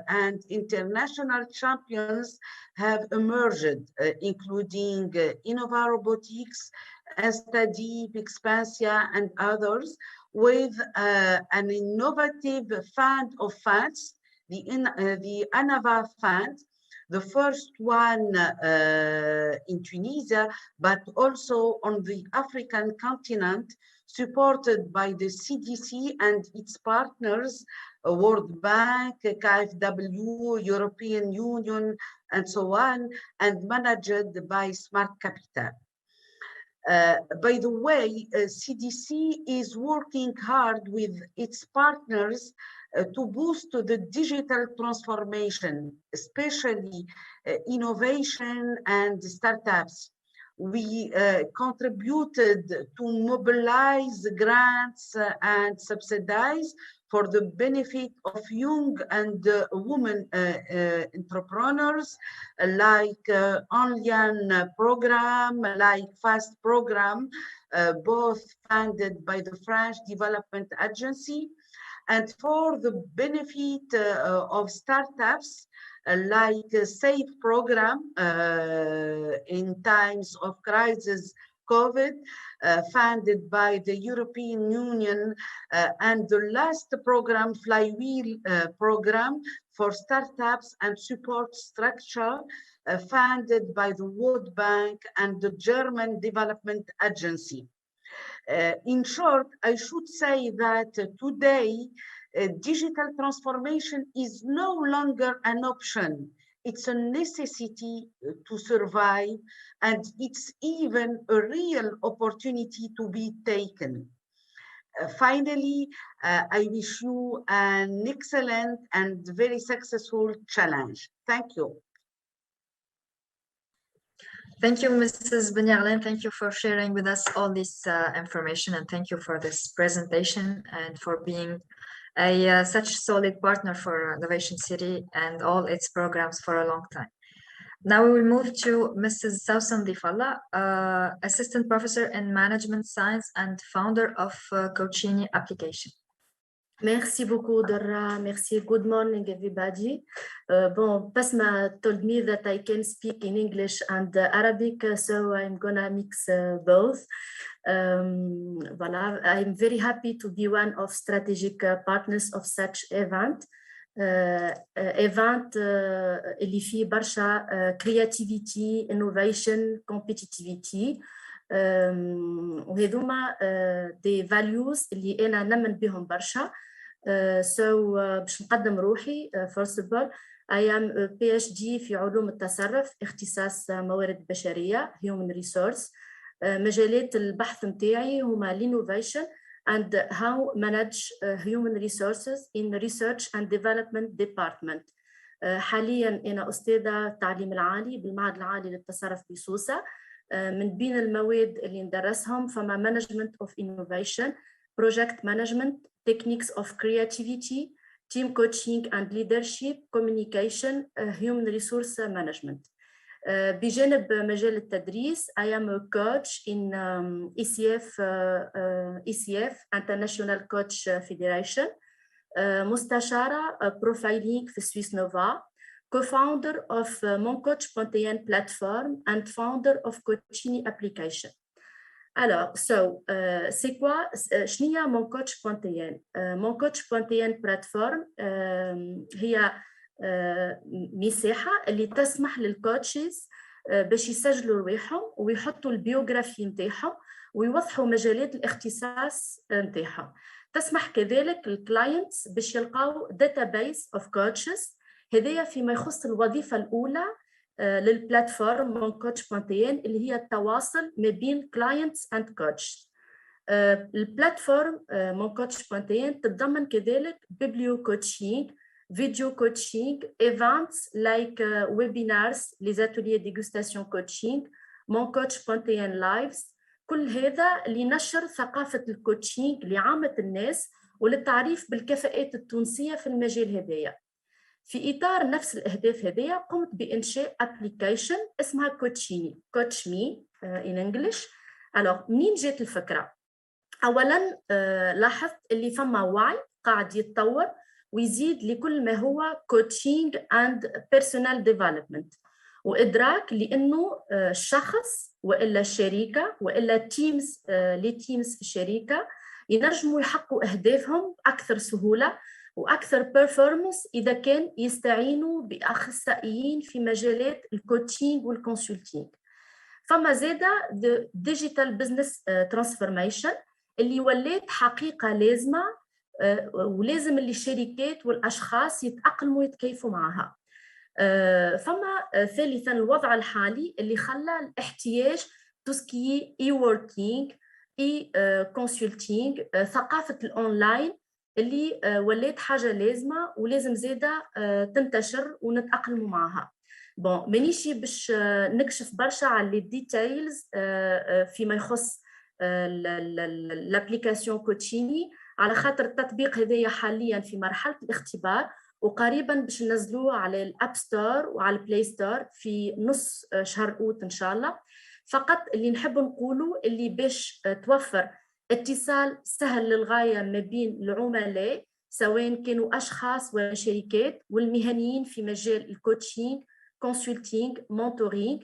and international champions have emerged, including Innova Robotics, Study, Expansia, and others, with an innovative fund of funds, the Anava Fund, the first one in Tunisia, but also on the African continent, supported by the CDC and its partners, World Bank, KfW, European Union, and so on, and managed by Smart Capital. By the way, CDC is working hard with its partners to boost the digital transformation, especially innovation and startups. We contributed to mobilize grants and subsidize for the benefit of young and women entrepreneurs, like online program, like FAST program, both funded by the French Development Agency, and for the benefit of startups, like a SAFE program in times of crisis, COVID, funded by the European Union, and the last program, Flywheel program for startups and support structure, funded by the World Bank and the German Development Agency. In short, I should say that today, digital transformation is no longer an option. It's a necessity to survive, and it's even a real opportunity to be taken. Finally, I wish you an excellent and very successful challenge. Thank you. Thank you, Mrs. Benyarlin. Thank you for sharing with us all this information, and thank you for this presentation and for being a such solid partner for Novation City and all its programs for a long time. Now we will move to Mrs. Sausan Difalla, Assistant Professor in Management Science and founder of Coachini Application. Merci beaucoup, Dora. Merci. Good morning, everybody. Basma told me that I can speak in English and Arabic, so I'm gonna mix both. Voilà. I'm very happy to be one of strategic partners of such event. Event اللي فيه برشا creativity, innovation, competitivity. وهذوما the values اللي أنا نؤمن بهم برشا. So باش نقدم روحي. First of all, I am a PhD في علوم التصرف، اختصاص موارد بشرية human resource. مجالات البحث متاعي هما l'innovation and how manage human resources in research and development department. حاليا أنا أستاذة التعليم العالي بالمعهد العالي للتصرف بسوسة. من بين المواد اللي ندرسهم فما management of innovation, project management, techniques of creativity, team coaching and leadership, communication, human resource management. بجانب مجال التدريس I am a coach in ECF International Coach Federation, مستشارة profiling في Swiss Nova, co-founder of Moncoach.en platform and founder of Coachini Application. Alors, c'est quoi شنية Moncoach.en? Moncoach.en platform هي مساحة اللي تسمح للكوتشز باش يسجلوا رواحهم ويحطوا البيوغرافي نتاعهم ويوضحوا مجالات الاختصاص نتاعهم. تسمح كذلك للكلاينتس باش يلقاو database of coaches. هذايا فيما يخص الوظيفة الأولى للبلاتفورم Moncoach.en اللي هي التواصل ما بين clients and coach. البلاتفورم Moncoach.en تتضمن كذلك biblio coaching, video coaching, events like webinars, les ateliers dégustation coaching, Moncoach.en lives. كل هذا لنشر ثقافة الكوتشينج لعامة الناس وللتعريف بالكفاءات التونسية في المجال هذايا. في إطار نفس الأهداف هذيا قمت بإنشاء أبليكيشن اسمها كوتشيني Coach Me in English. Alors منين جات الفكرة؟ أولاً لاحظت اللي فما وعي قاعد يتطور ويزيد لكل ما هو coaching and personal development. وإدراك لأنه الشخص وإلا الشركة وإلا التيمز لي تيمز في الشركة ينجموا يحققوا أهدافهم بأكثر سهولة وأكثر بيرفورمانس إذا كان يستعينوا بأخصائيين في مجالات الكوتشينج والكونسلتينج. فما زادة ديجيتال بزنس ترانسفورميشن اللي ولات حقيقة لازمة ولازم اللي الشركات والأشخاص يتأقلموا يتكيفوا معها. فما ثالثاً الوضع الحالي اللي خلى الاحتياج تسكي اي ووركينج اي كونسلتينج ثقافة الأونلاين اللي ولات حاجة لازمة ولازم زادة تنتشر ونتأقلموا معها. بون مانيش باش نكشف برشا على لي ديتايلز فيما يخص الابليكاسيون كوتشيني على خاطر التطبيق هذايا حاليا في مرحلة الاختبار وقريبا باش ننزلوه على الاب ستور وعلى البلاي ستور في نص شهر اوت ان شاء الله. فقط اللي نحب نقوله اللي باش توفر اتصال سهل للغاية ما بين العملاء سواء كانوا أشخاص ولا شركات والمهنيين في مجال الكوتشينج كونسلتينج مونتورينج.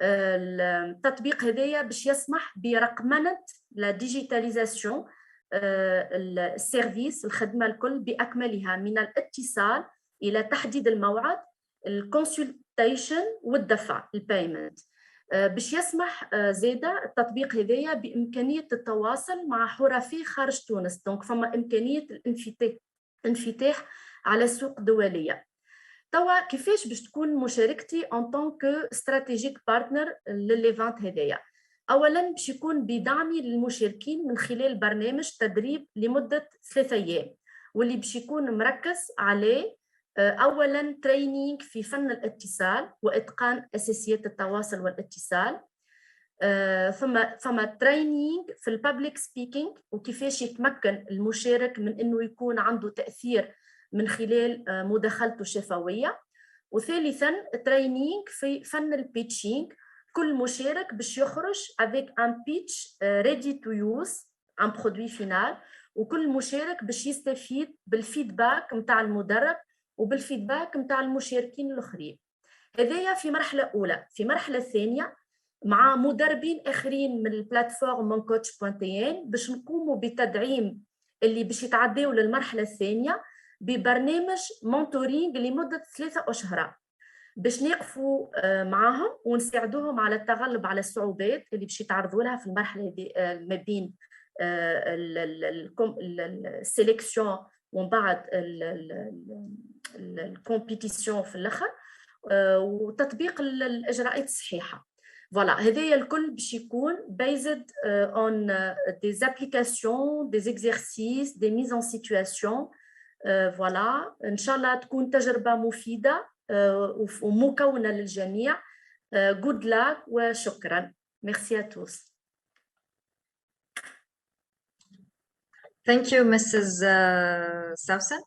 التطبيق هذايا باش يسمح برقمنة لا ديجيتاليزاسيون السيرفيس الخدمة الكل بأكملها من الاتصال إلى تحديد الموعد الكونسلتيشن والدفع البايمنت. باش يسمح زادة التطبيق هذايا بإمكانية التواصل مع حرفاء خارج تونس. دونك فما إمكانية الانفتاح على السوق الدولية. توا كيفاش باش تكون مشاركتي ان طونك استراتيجيك بارتنر لليفانت هذايا؟ اولا باش يكون بدعمي للمشاركين من خلال برنامج تدريب لمده 3 أيام واللي باش يكون مركز على اولا ترينينج في فن الاتصال واتقان اساسيات التواصل والاتصال، ثم ترينينج في البابليك سبيكينج وكيفاش يتمكن المشارك من انه يكون عنده تاثير من خلال مداخلته الشفويه، وثالثا ترينينج في فن البيتشينج. كل مشارك باش يخرج avec un pitch ready to use un produit final وكل مشارك باش يستفيد بالفيدباك نتاع المدرب وبالفيدباك نتاع المشاركين الاخرين. هذايا في مرحله اولى. في مرحله ثانيه مع مدربين اخرين من البلاتفورم من coach.tn باش نقوموا بتدعيم اللي باش يتعداو للمرحله الثانيه ببرنامج مونتورينج لمده 3 أشهر باش نقفوا معاهم ونساعدوهم على التغلب على الصعوبات اللي باش يتعرضوا لها في المرحله دي ما بين السيليكسيون ومن بعد الكومبيتيسيون في الاخر وتطبيق الاجراءات الصحيحه. فوالا هذايا الكل باش يكون based on des applications des exercices des mises en situation. فوالا ان شاء الله تكون تجربه مفيده ومكونه للجميع. good luck وشكرا. merci à tous. Thank you, Mrs. Sausen,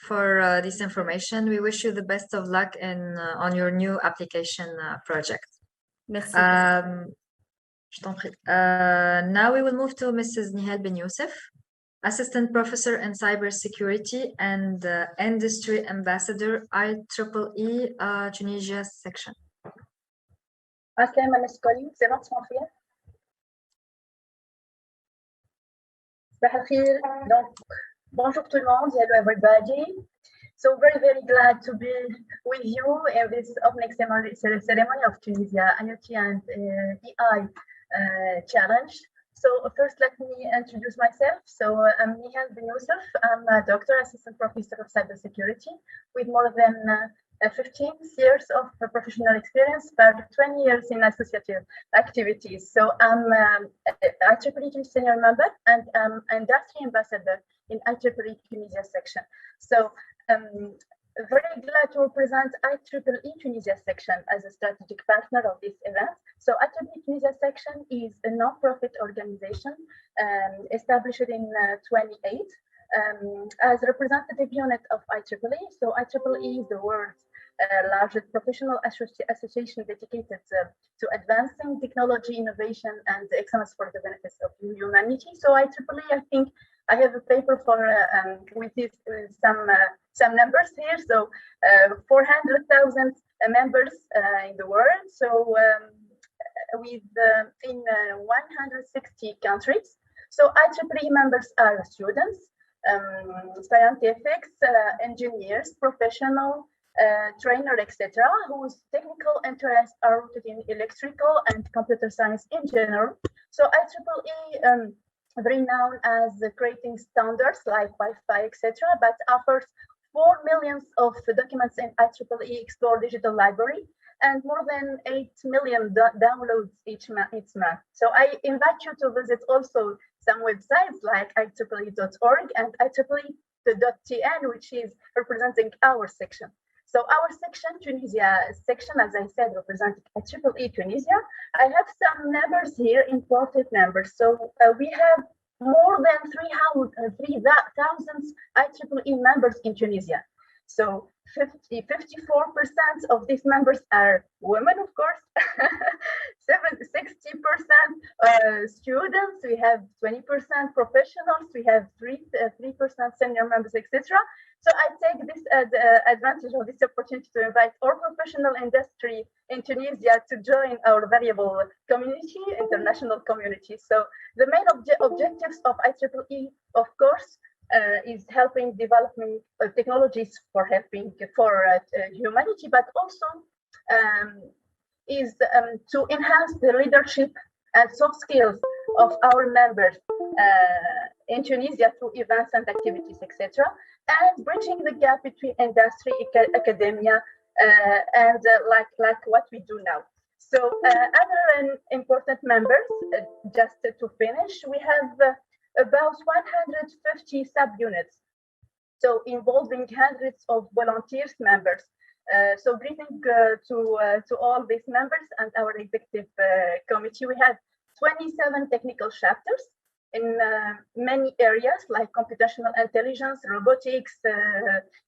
for this information. We wish you the best of luck on your new application project. Merci. Je t'en prie. Now we will move to Mrs. Nihal Ben Youssef, Assistant Professor in Cybersecurity and Industry Ambassador IEEE Tunisia section. Assalamu alaikum, c'est bon, tu m'entends? Donc, bonjour tout le monde, hello everybody. So very glad to be with you in this opening ceremony of Tunisia IoT and AI challenge. So first, let me introduce myself. So I'm Nihal Ben Youssef. I'm a doctor, assistant professor of cybersecurity with more than 15 years of professional experience, but 20 years in associative activities. So I'm IEEE senior member and industry ambassador in IEEE Tunisia section. So very glad to represent IEEE Tunisia section as a strategic partner of this event. So IEEE Tunisia section is a non-profit organization established in 28 as representative unit of IEEE. So IEEE is the world's largest professional association dedicated to advancing technology, innovation, and excellence for the benefits of humanity. So IEEE, I think I have a paper for with this some numbers here. So 400,000 members in the world. So with in 160 countries. So IEEE members are students, scientists, engineers, professional, trainer, etc., whose technical interests are rooted in electrical and computer science in general. So IEEE, very known as creating standards like Wi-Fi, etc., but offers 4 million of documents in IEEE Explore Digital Library and more than 8 million downloads each month. So I invite you to visit also some websites like IEEE.org and IEEE.tn, which is representing our section. So our section, Tunisia section, as I said, representing IEEE Tunisia. I have some numbers here, important numbers. So we have more than 3,000 IEEE members in Tunisia. So 54% of these members are women, of course, 60% students, we have 20% professionals, we have 3% senior members, etc. So I take this advantage of this opportunity to invite our professional industry in Tunisia to join our variable community, international community. So the main objectives of IEEE, of course, is helping developing technologies for helping humanity, but also is to enhance the leadership and soft skills of our members in Tunisia through events and activities, etc., and bridging the gap between industry, academia, and like what we do now. So other important members, just to finish, we have about 150 subunits, so involving hundreds of volunteers members. So greeting to all these members and our executive committee. We have 27 technical chapters in many areas like computational intelligence, robotics,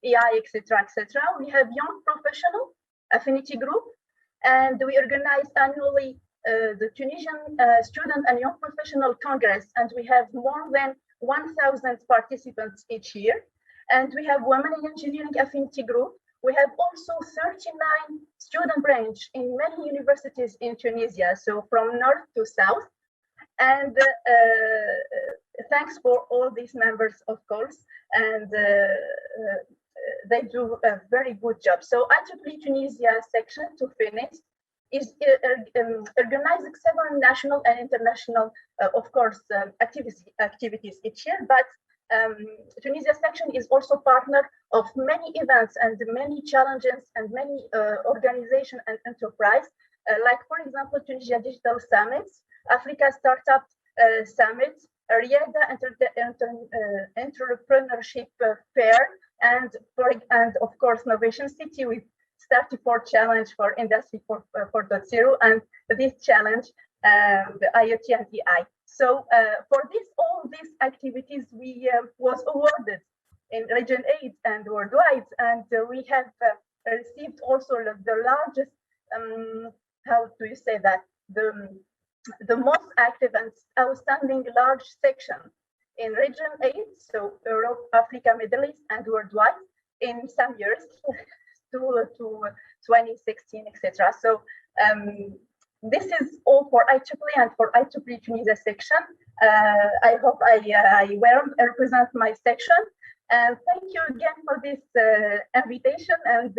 AI, etc., etc. We have young professional affinity group, and we organize annually the Tunisian Student and Young Professional Congress, and we have more than 1,000 participants each year. And we have Women in Engineering Affinity Group. We have also 39 student branch in many universities in Tunisia, so from north to south. And thanks for all these members, of course, and they do a very good job. So IEEE Tunisia section, to finish, is organizing several national and international, of course, activities each year, but Tunisia section is also partner of many events and many challenges and many organizations and enterprise, like, for example, Tunisia Digital Summits, Africa Startup Summit, Riada Entrepreneurship Fair, and of course, Novation City with 34 challenge for Industry 4.0, and this challenge, the IoT and AI. So for all these activities, we was awarded in Region 8 and worldwide, and we have received also the largest, how do you say that, the most active and outstanding large section in Region 8, so Europe, Africa, Middle East, and worldwide in some years, to 2016, etc. So this is all for IEEE and for IEEE Tunisia section. I hope I well represent my section. And thank you again for this invitation, and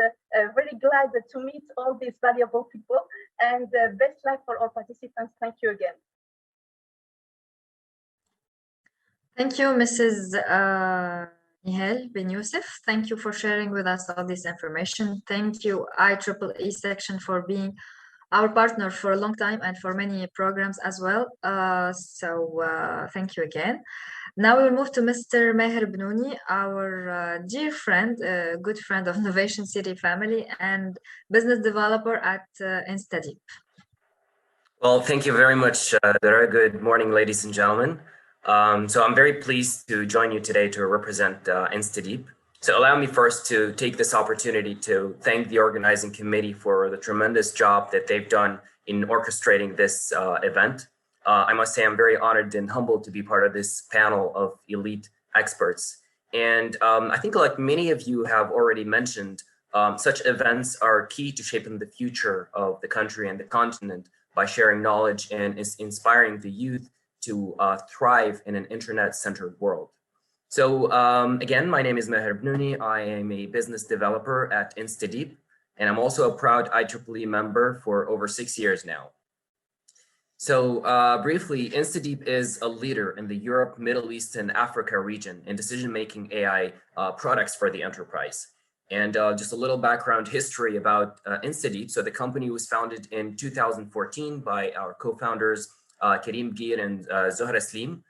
very glad to meet all these valuable people, and best luck for all participants. Thank you again. Thank you, Mrs. Nihal Ben Youssef. Thank you for sharing with us all this information. Thank you, IEEE section, for being our partner for a long time and for many programs as well. Thank you again. Now we'll move to Mr. Maher Bnouni, our dear friend, good friend of Novation City family and business developer at InstaDeep. Well, thank you very much, Dara. Good morning, ladies and gentlemen. So I'm very pleased to join you today to represent InstaDeep. So allow me first to take this opportunity to thank the organizing committee for the tremendous job that they've done in orchestrating this event. I must say I'm very honored and humbled to be part of this panel of elite experts. And I think, like many of you have already mentioned, Such events are key to shaping the future of the country and the continent by sharing knowledge and inspiring the youth to thrive in an internet-centered world. So again, my name is Meher Bnouni. I am a business developer at InstaDeep, and I'm also a proud IEEE member for over 6 years now. So briefly, InstaDeep is a leader in the Europe, Middle East, and Africa region in decision-making AI products for the enterprise. And just a little background history about InstaDeep. So the company was founded in 2014 by our co-founders, Karim Gir and Zohra Slim,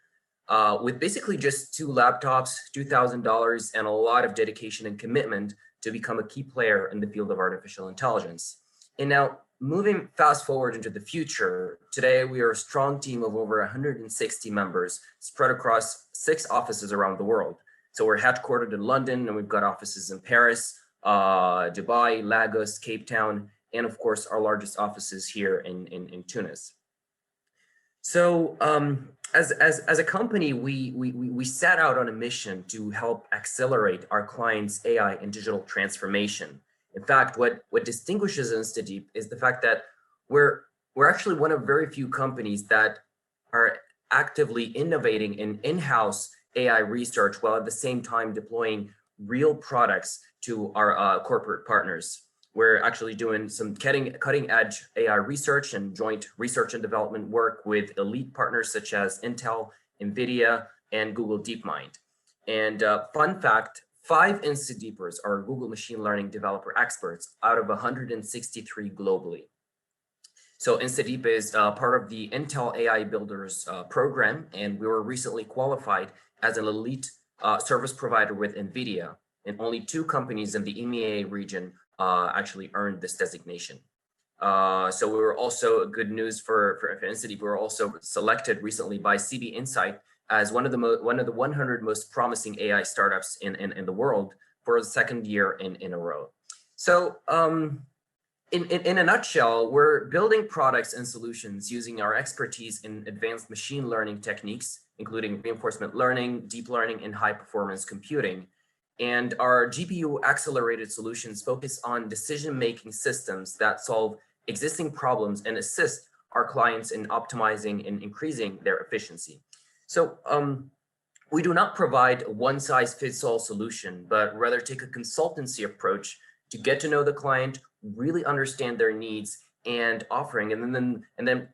with basically just 2 laptops, $2,000, and a lot of dedication and commitment to become a key player in the field of artificial intelligence. And now, moving fast forward into the future, today we are a strong team of over 160 members spread across 6 offices around the world. So we're headquartered in London, and we've got offices in Paris, Dubai, Lagos, Cape Town, and of course, our largest offices here in Tunis. So as a company, we set out on a mission to help accelerate our clients' AI and digital transformation. In fact, what distinguishes InstaDeep is the fact that we're actually one of very few companies that are actively innovating in-house AI research while at the same time deploying real products to our corporate partners. We're actually doing some cutting edge AI research and joint research and development work with elite partners such as Intel, NVIDIA, and Google DeepMind. And fun fact, 5 InstaDeepers are Google machine learning developer experts out of 163 globally. So InstaDeep is part of the Intel AI Builders program, and we were recently qualified as an elite service provider with NVIDIA, and only 2 companies in the EMEA region actually earned this designation. So we were also, good news for InstaDeep, we were also selected recently by CB Insight as one of the 100 most promising AI startups in the world for the 2nd year in a row. So in a nutshell, we're building products and solutions using our expertise in advanced machine learning techniques, including reinforcement learning, deep learning, and high performance computing. And our GPU accelerated solutions focus on decision-making systems that solve existing problems and assist our clients in optimizing and increasing their efficiency. So we do not provide a one-size-fits-all solution, but rather take a consultancy approach to get to know the client, really understand their needs and offering, and then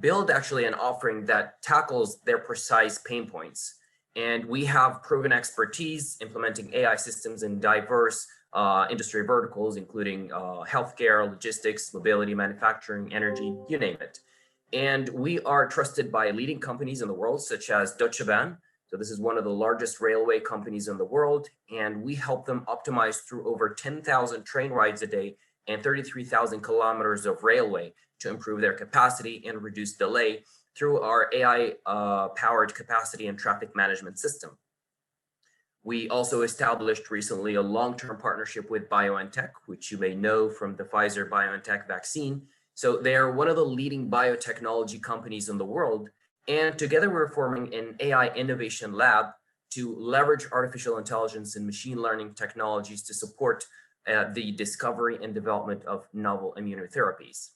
build actually an offering that tackles their precise pain points. And we have proven expertise implementing AI systems in diverse industry verticals, including healthcare, logistics, mobility, manufacturing, energy, you name it. And we are trusted by leading companies in the world, such as Deutsche Bahn. So this is one of the largest railway companies in the world. And we help them optimize through over 10,000 train rides a day and 33,000 kilometers of railway to improve their capacity and reduce delay through our AI-powered capacity and traffic management system. We also established recently a long-term partnership with BioNTech, which you may know from the Pfizer-BioNTech vaccine. So they are one of the leading biotechnology companies in the world. And together we're forming an AI innovation lab to leverage artificial intelligence and machine learning technologies to support the discovery and development of novel immunotherapies.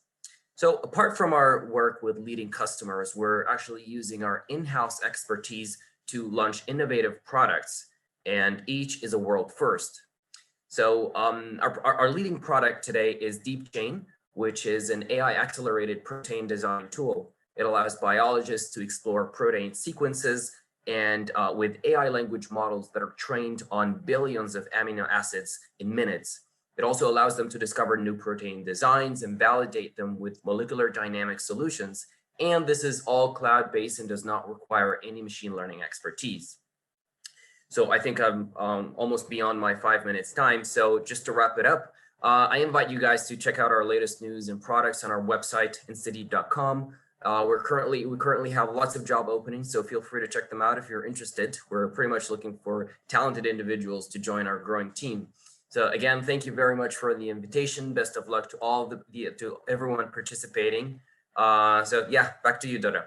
So apart from our work with leading customers, we're actually using our in-house expertise to launch innovative products, and each is a world first. So our leading product today is DeepChain, which is an AI accelerated protein design tool. It allows biologists to explore protein sequences and with AI language models that are trained on billions of amino acids in minutes. It also allows them to discover new protein designs and validate them with molecular dynamic solutions. And this is all cloud-based and does not require any machine learning expertise. So I think I'm almost beyond my 5 minutes time. So just to wrap it up, I invite you guys to check out our latest news and products on our website, instadeep.com. We currently have lots of job openings, so feel free to check them out if you're interested. We're pretty much looking for talented individuals to join our growing team. So again, thank you very much for the invitation. Best of luck to to everyone participating. So yeah, back to you, Dora.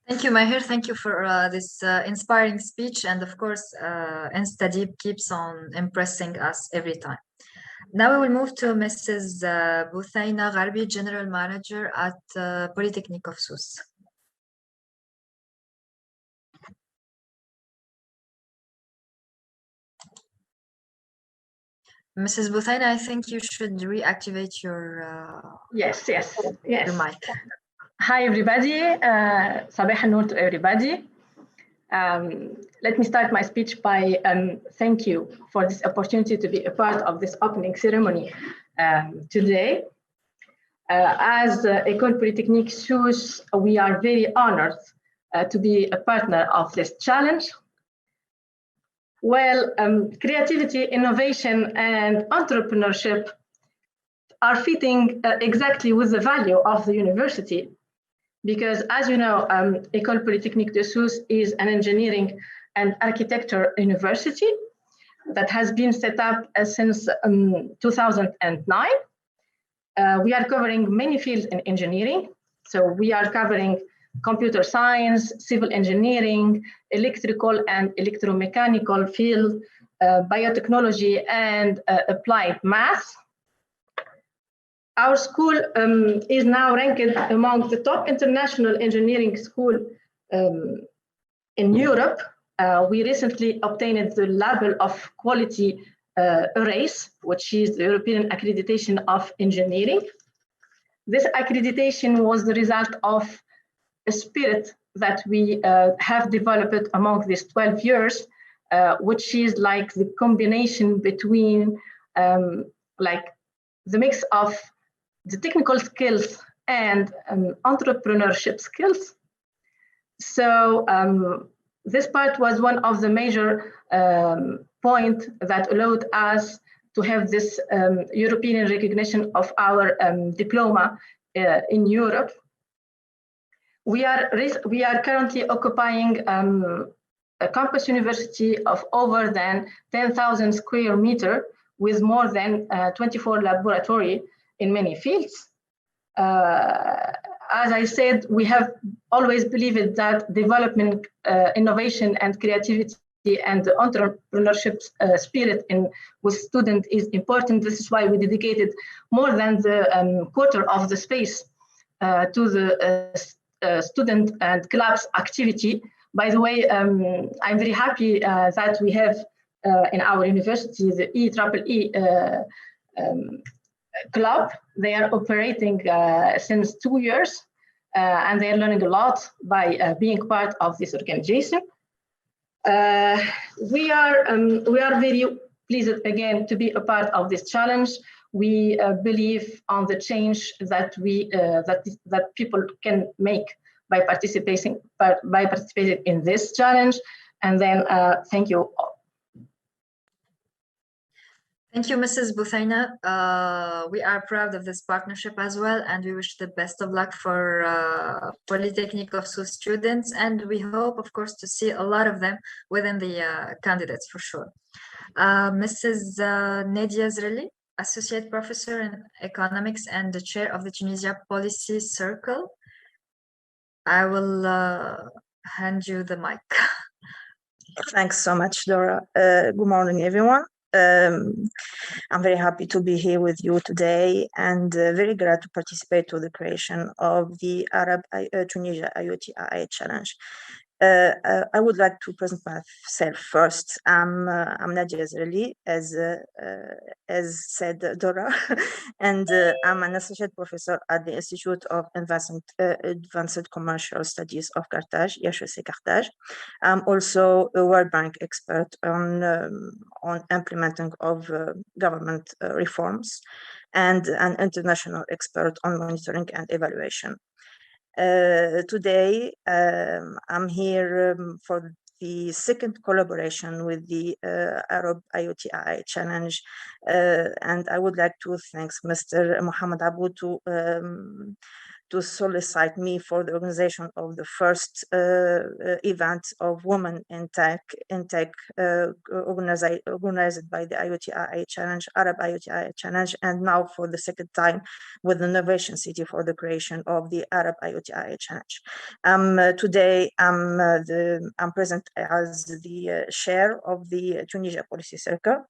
Thank you, Mahir. Thank you for this inspiring speech. And of course, InstaDeep keeps on impressing us every time. Now we will move to Mrs. Buthaina Gharbi, General Manager at Polytechnic of Sousse. Mrs. Buthaina, I think you should reactivate your yes. your mic. Hi, everybody. Sabah al-Noor to everybody. Let me start my speech by thank you for this opportunity to be a part of this opening ceremony today. As École Polytechnique Sousse, we are very honored to be a partner of this challenge. Well, creativity, innovation, and entrepreneurship are fitting exactly with the value of the university. Because as you know, École Polytechnique de Sousse is an engineering and architecture university that has been set up since 2009. We are covering many fields in engineering. So we are covering computer science, civil engineering, electrical and electromechanical field, biotechnology, and applied math. Our school is now ranked among the top international engineering school in Europe. We recently obtained the label of quality Organisé, which is the European accreditation of engineering. This accreditation was the result of a spirit that we have developed among these 12 years, which is like the combination between like the mix of the technical skills and entrepreneurship skills. So this part was one of the major points that allowed us to have this European recognition of our diploma in Europe. We are currently occupying a campus university of over than 10,000 square meters with more than 24 laboratories in many fields. As I said, we have always believed that development, innovation, and creativity and the entrepreneurship spirit with students is important. This is why we dedicated more than the quarter of the space to the student and clubs activity. By the way, I'm very happy that we have in our university the EEE club. They are operating since 2 years, and they are learning a lot by being part of this organization. We are very pleased again to be a part of this challenge. We believe on the change that that people can make by participating in this challenge. And then thank you all. Thank you, Mrs. Buthaina. We are proud of this partnership as well, and we wish the best of luck for Polytechnic of Sousse students, and we hope, of course, to see a lot of them within the candidates for sure. Mrs. Nadia Zreli, Associate Professor in Economics and the Chair of the Tunisia Policy Circle. I will hand you the mic. Thanks so much, Dora. Good morning, everyone. I'm very happy to be here with you today and very glad to participate to the creation of the Tunisia IOT AI challenge. I would like to present myself first. I'm Nadia Zreli, as said Dora, and I'm an associate professor at the Institute of Advanced Commercial Studies of Carthage, IHEC Carthage. I'm also a World Bank expert on implementing of government reforms and an international expert on monitoring and evaluation. Today, I'm here for the second collaboration with the Arab IoT AI Challenge, and I would like to thank Mr. Mohammed Abou to solicit me for the organization of the first event of women in tech organized by the IoT AI Challenge, Arab IoT AI Challenge, and now for the second time with the Novation City for the creation of the Arab IoT AI Challenge. Today, I'm present as the chair of the Tunisia Policy Circle,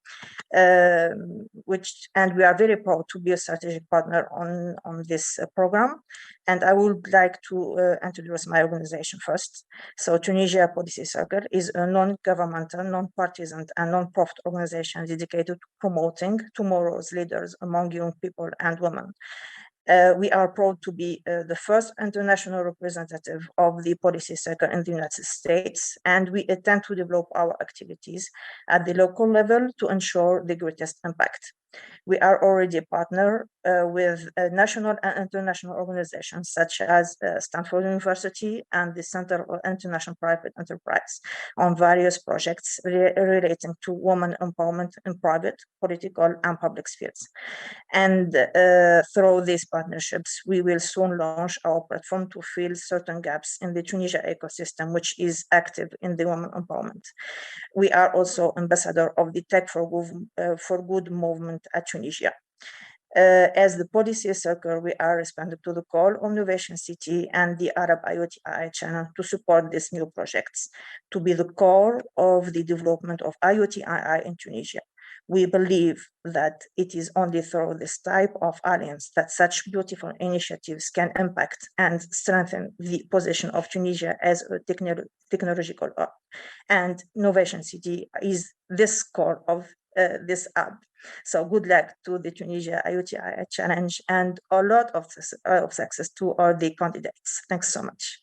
and we are very proud to be a strategic partner on this program. And I would like to introduce my organization first. So Tunisia Policy Circle is a non-governmental, non-partisan, and non-profit organization dedicated to promoting tomorrow's leaders among young people and women. We are proud to be the first international representative of the policy circle in the United States, and we intend to develop our activities at the local level to ensure the greatest impact. We are already a partner with national and international organizations such as Stanford University and the Center for International Private Enterprise on various projects relating to women empowerment in private, political, and public spheres. And through these partnerships, we will soon launch our platform to fill certain gaps in the Tunisia ecosystem, which is active in the women empowerment. We are also ambassador of the Tech for Good movement at Tunisia. As the policy circle, we are responding to the call of Novation City and the Arab IoT AI channel to support these new projects, to be the core of the development of IoT AI in Tunisia. We believe that it is only through this type of alliance that such beautiful initiatives can impact and strengthen the position of Tunisia as a technological hub. And Novation City is this core of this hub. So good luck to the Tunisia IoT AI Challenge and a lot of success to all the candidates. Thanks so much.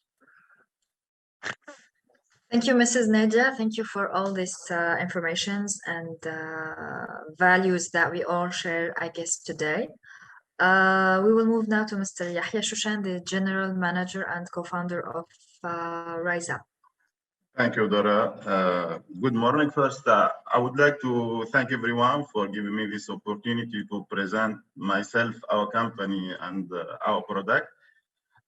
Thank you, Mrs. Nadia. Thank you for all these informations and values that we all share, I guess, today. We will move now to Mr. Yahya Shushan, the General Manager and Co-founder of Rise Up. Thank you, Dora. Good morning. First, I would like to thank everyone for giving me this opportunity to present myself, our company, and our product.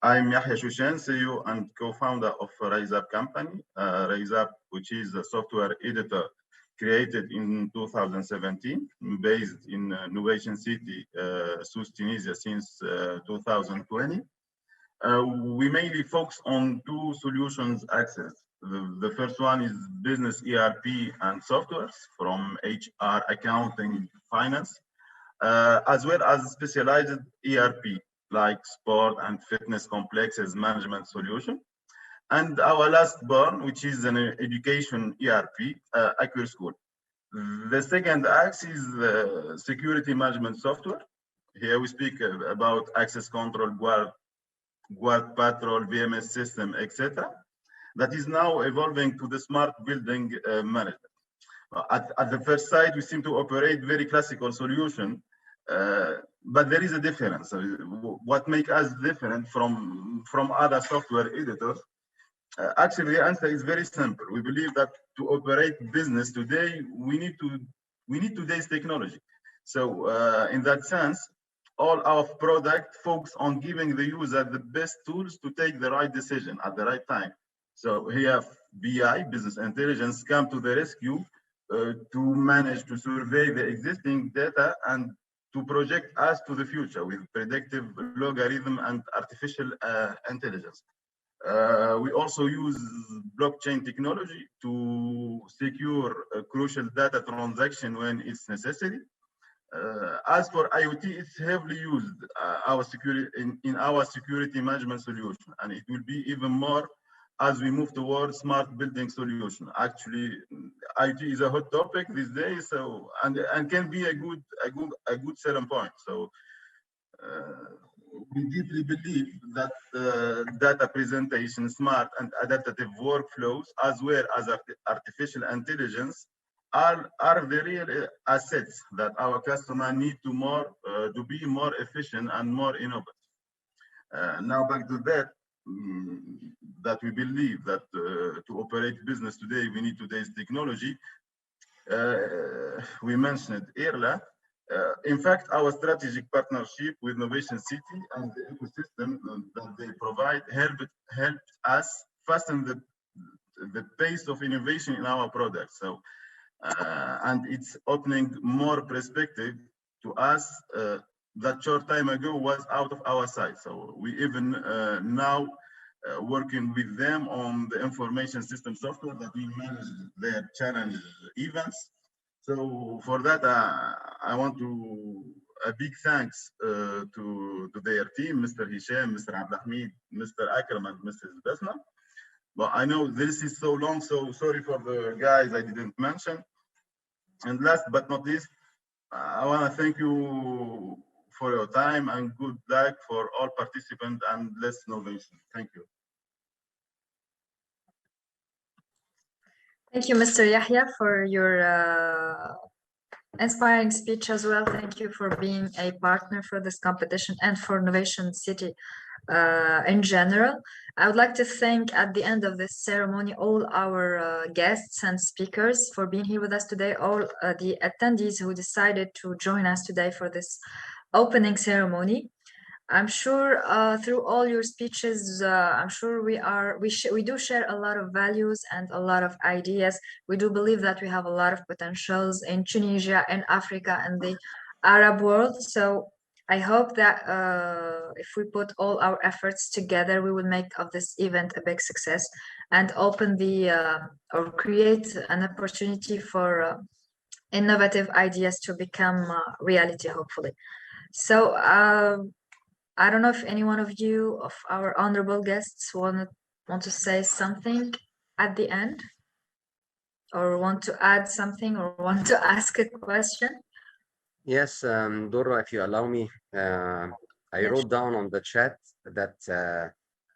I'm Yahya Shushan, CEO and co-founder of Rise Up company. Rise Up, which is a software editor created in 2017, based in Novation City, South Tunisia since 2020. We mainly focus on two solutions access. The first one is business ERP and softwares from HR, accounting, finance, as well as specialized ERP like sport and fitness complexes management solution. And our last born, which is an education ERP, Acquire School. The second axe is security management software. Here we speak about access control, guard patrol, VMS system, etc. That is now evolving to the smart building management. At the first sight, we seem to operate very classical solution, but there is a difference. What makes us different from other software editors? Actually, the answer is very simple. We believe that to operate business today, we need today's technology. So in that sense, all our product focus on giving the user the best tools to take the right decision at the right time. So here, BI, business intelligence, come to the rescue to manage to survey the existing data and to project us to the future with predictive logarithm and artificial intelligence. We also use blockchain technology to secure crucial data transaction when it's necessary. As for IoT, it's heavily used in our security management solution, and it will be even more as we move towards smart building solution. Actually, IoT is a hot topic these days, so and can be a good selling point. So we deeply believe that data presentation, smart and adaptive workflows, as well as artificial intelligence, are the real assets that our customer need to be more efficient and more innovative. Now back to that we believe that to operate business today, we need today's technology. We mentioned earlier, In fact, our strategic partnership with Novation City and the ecosystem that they provide helped us fasten the pace of innovation in our products. So, and it's opening more perspective to us that short time ago was out of our sight. So we even now working with them on the information system software that we manage their challenge events. So for that, I want to a big thanks to their team, Mr. Hisham, Mr. Abdulhamid, Mr. Akram, and Mrs. Basma. But I know this is so long, so sorry for the guys I didn't mention. And last but not least, I want to thank you for your time and good luck for all participants and less innovation. Thank you. Thank you, Mr. Yahya, for your inspiring speech as well. Thank you for being a partner for this competition and for Novation City in general. I would like to thank at the end of this ceremony all our guests and speakers for being here with us today, all the attendees who decided to join us today for this opening ceremony. I'm sure through all your speeches, I'm sure we do share a lot of values and a lot of ideas. We do believe that we have a lot of potentials in Tunisia, in Africa, and the Arab world. So I hope that if we put all our efforts together, we will make of this event a big success and open or create an opportunity for innovative ideas to become reality, hopefully. So I don't know if any one of you, of our honorable guests, want to say something at the end, or want to add something, or want to ask a question. Yes, Dora, if you allow me, I wrote down on the chat that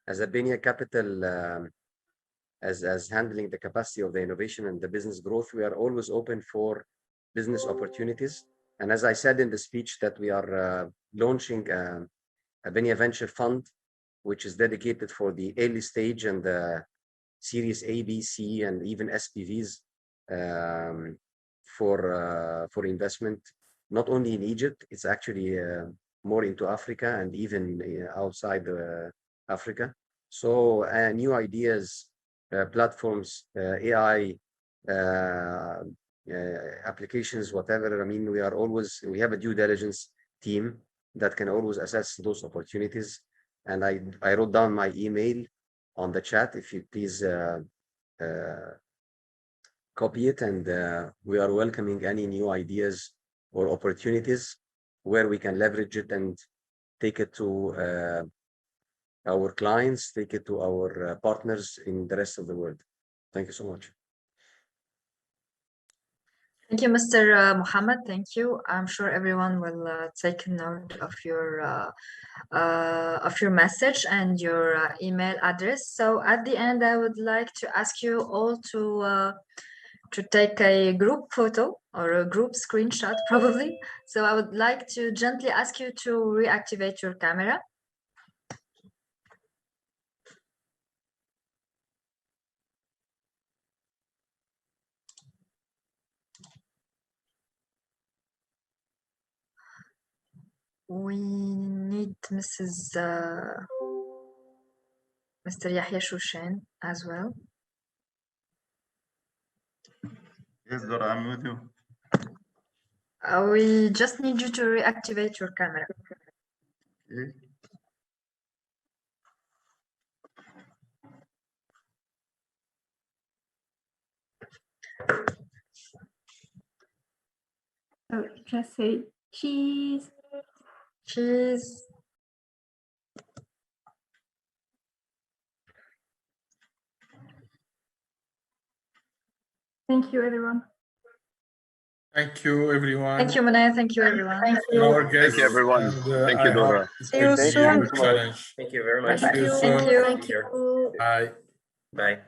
as a Benia Capital, as handling the capacity of the innovation and the business growth, we are always open for business opportunities. And as I said in the speech, that we are launching a Benia Venture Fund, which is dedicated for the early stage and the Series A, B, C, and even SPVs for investment, not only in Egypt, it's actually more into Africa and even outside Africa. So new ideas, platforms, AI, applications, whatever. I mean, we have a due diligence team that can always assess those opportunities. And I wrote down my email on the chat, if you please copy it. And we are welcoming any new ideas or opportunities where we can leverage it and take it to our clients, take it to our partners in the rest of the world. Thank you so much. Thank you, Mr. Muhammad. Thank you. I'm sure everyone will take note of your message and your email address. So at the end, I would like to ask you all to take a group photo or a group screenshot, probably. So I would like to gently ask you to reactivate your camera. We need Mr. Yahya Shushan as well. Yes, Dora, I'm with you. We just need you to reactivate your camera. Okay. So just say cheese. Cheese. Thank you, everyone. Thank you, everyone. Thank you, Manaya. Thank you, everyone. Thank you, Thank you, everyone. Thank you, Dora. See you soon. Challenge. Thank you very much. Thank you. Thank you. Bye. Bye.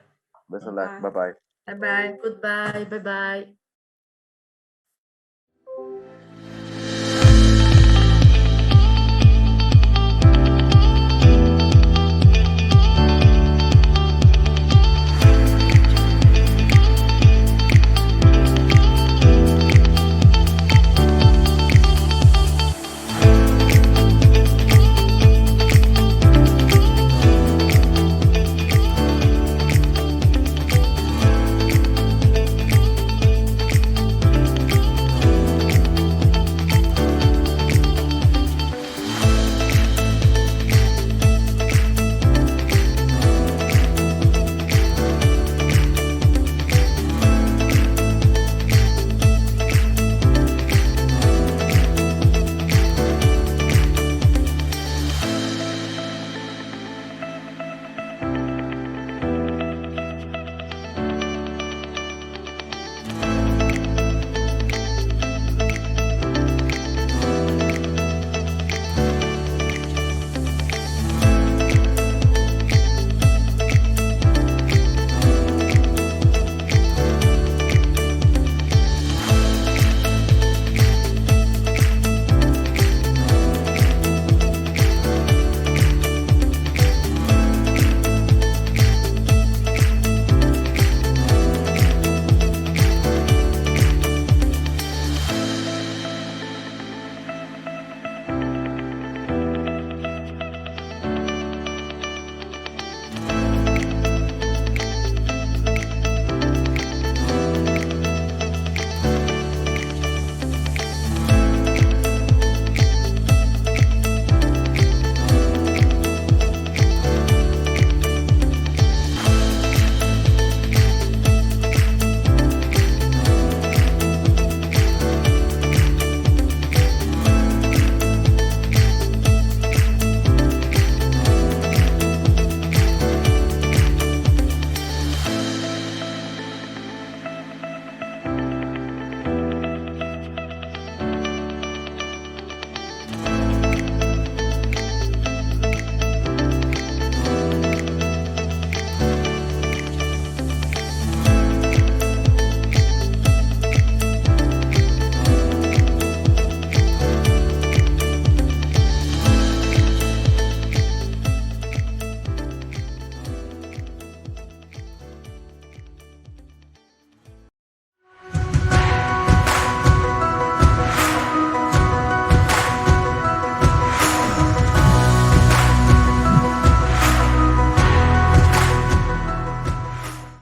Best of luck. Bye-bye. Bye-bye. Goodbye. Bye-bye.